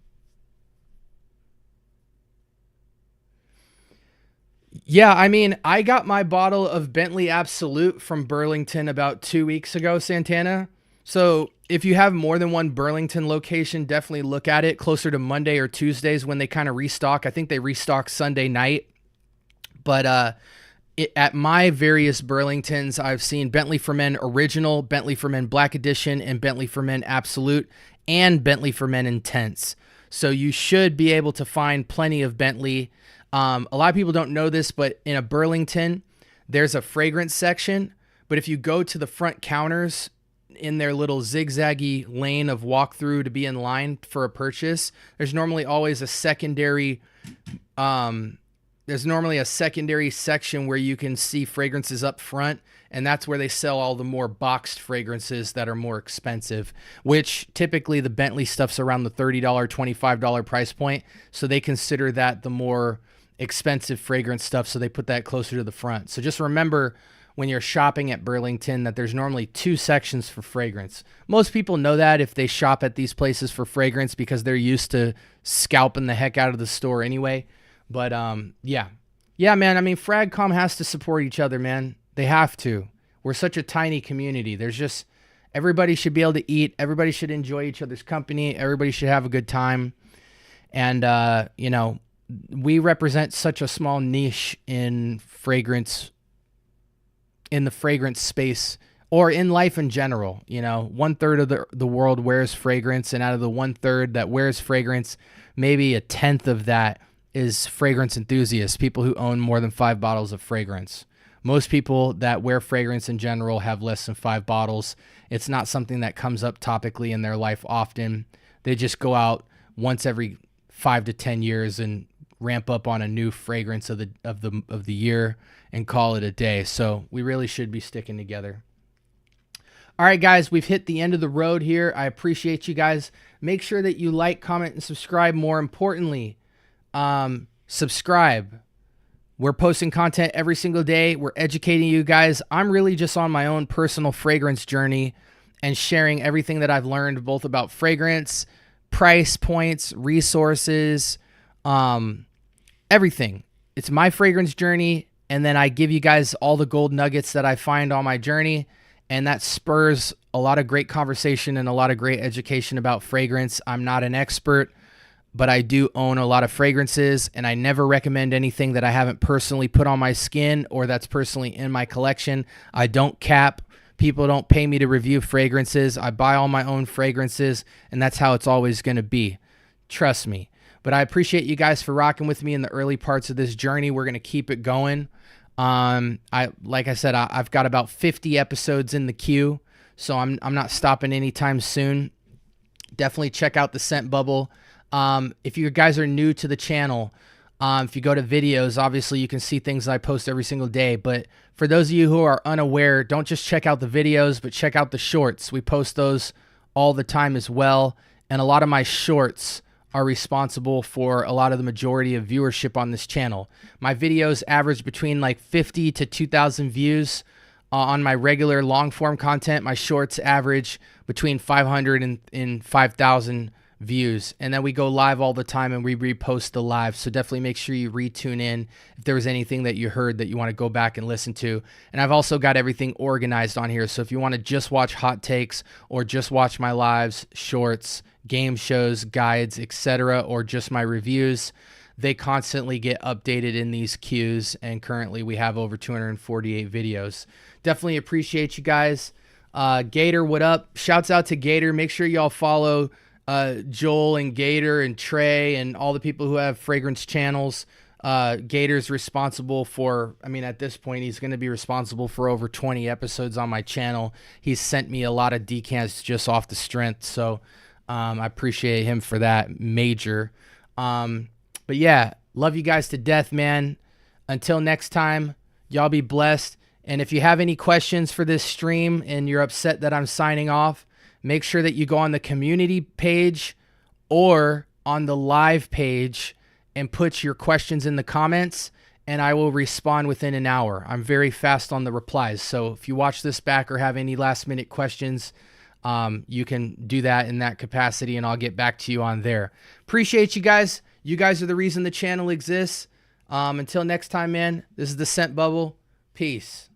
Yeah, I mean, I got my bottle of Bentley Absolute from Burlington about 2 weeks ago, Santana. So if you have more than one Burlington location, definitely look at it closer to Monday or Tuesdays when they kind of restock. I think they restock Sunday night. But at my various Burlingtons, I've seen Bentley for Men Original, Bentley for Men Black Edition, and Bentley for Men Absolute, and Bentley for Men Intense. So you should be able to find plenty of Bentley. A lot of people don't know this, but in a Burlington, there's a fragrance section. But if you go to the front counters in their little zigzaggy lane of walkthrough to be in line for a purchase, there's normally always a secondary section where you can see fragrances up front, and that's where they sell all the more boxed fragrances that are more expensive, which typically the Bentley stuff's around the $30, $25 price point. So they consider that the more expensive fragrance stuff, so they put that closer to the front. So just remember when you're shopping at Burlington that there's normally 2 sections for fragrance. Most people know that if they shop at these places for fragrance because they're used to scalping the heck out of the store anyway. But yeah, man, I mean, Fragcom has to support each other, man. They have to. We're such a tiny community. There's just, everybody should be able to eat. Everybody should enjoy each other's company. Everybody should have a good time. And, you know, we represent such a small niche in fragrance, in the fragrance space, or in life in general. You know, 1/3 of the world wears fragrance, and out of the 1/3 that wears fragrance, maybe 1/10 of that is fragrance enthusiasts, people who own more than 5 bottles of fragrance. Most people that wear fragrance in general have less than 5 bottles. It's not something that comes up topically in their life often. They just go out once every 5 to 10 years and ramp up on a new fragrance of the year and call it a day. So we really should be sticking together. All right, guys, we've hit the end of the road here. I appreciate you guys. Make sure that you like, comment, and subscribe. More importantly, subscribe. We're posting content every single day. We're educating you guys. I'm really just on my own personal fragrance journey and sharing everything that I've learned, both about fragrance, price points, resources, everything. It's my fragrance journey, and then I give you guys all the gold nuggets that I find on my journey, and that spurs a lot of great conversation and a lot of great education about fragrance. I'm not an expert, but I do own a lot of fragrances, and I never recommend anything that I haven't personally put on my skin or that's personally in my collection. I don't cap. People don't pay me to review fragrances. I buy all my own fragrances, and that's how it's always going to be. Trust me. But I appreciate you guys for rocking with me in the early parts of this journey. We're going to keep it going. Like I said, I've got about 50 episodes in the queue, so I'm not stopping anytime soon. Definitely check out the Scent Bubble. If you guys are new to the channel, if you go to videos, obviously you can see things that I post every single day. But for those of you who are unaware, don't just check out the videos, but check out the shorts. We post those all the time as well. And a lot of my shorts are responsible for a lot of the majority of viewership on this channel. My videos average between like 50 to 2,000 views. On my regular long form content, my shorts average between 500 and 5,000 views, and then we go live all the time and we repost the live. So definitely make sure you retune in if there was anything that you heard that you want to go back and listen to. And I've also got everything organized on here, so if you want to just watch hot takes or just watch my lives, shorts, game shows, guides, etc., or just my reviews, they constantly get updated in these queues, and currently we have over 248 videos. Definitely appreciate you guys. Gator, what up? Shouts out to Gator. Make sure y'all follow Joel and Gator and Trey and all the people who have fragrance channels. Gator's responsible for, I mean, at this point, he's going to be responsible for over 20 episodes on my channel. He's sent me a lot of decants just off the strength, so I appreciate him for that major. But yeah, love you guys to death, man. Until next time, y'all be blessed. And if you have any questions for this stream and you're upset that I'm signing off, make sure that you go on the community page or on the live page and put your questions in the comments, and I will respond within an hour. I'm very fast on the replies. So if you watch this back or have any last minute questions, you can do that in that capacity, and I'll get back to you on there. Appreciate you guys. You guys are the reason the channel exists. Until next time, man, this is the Scent Bubble. Peace.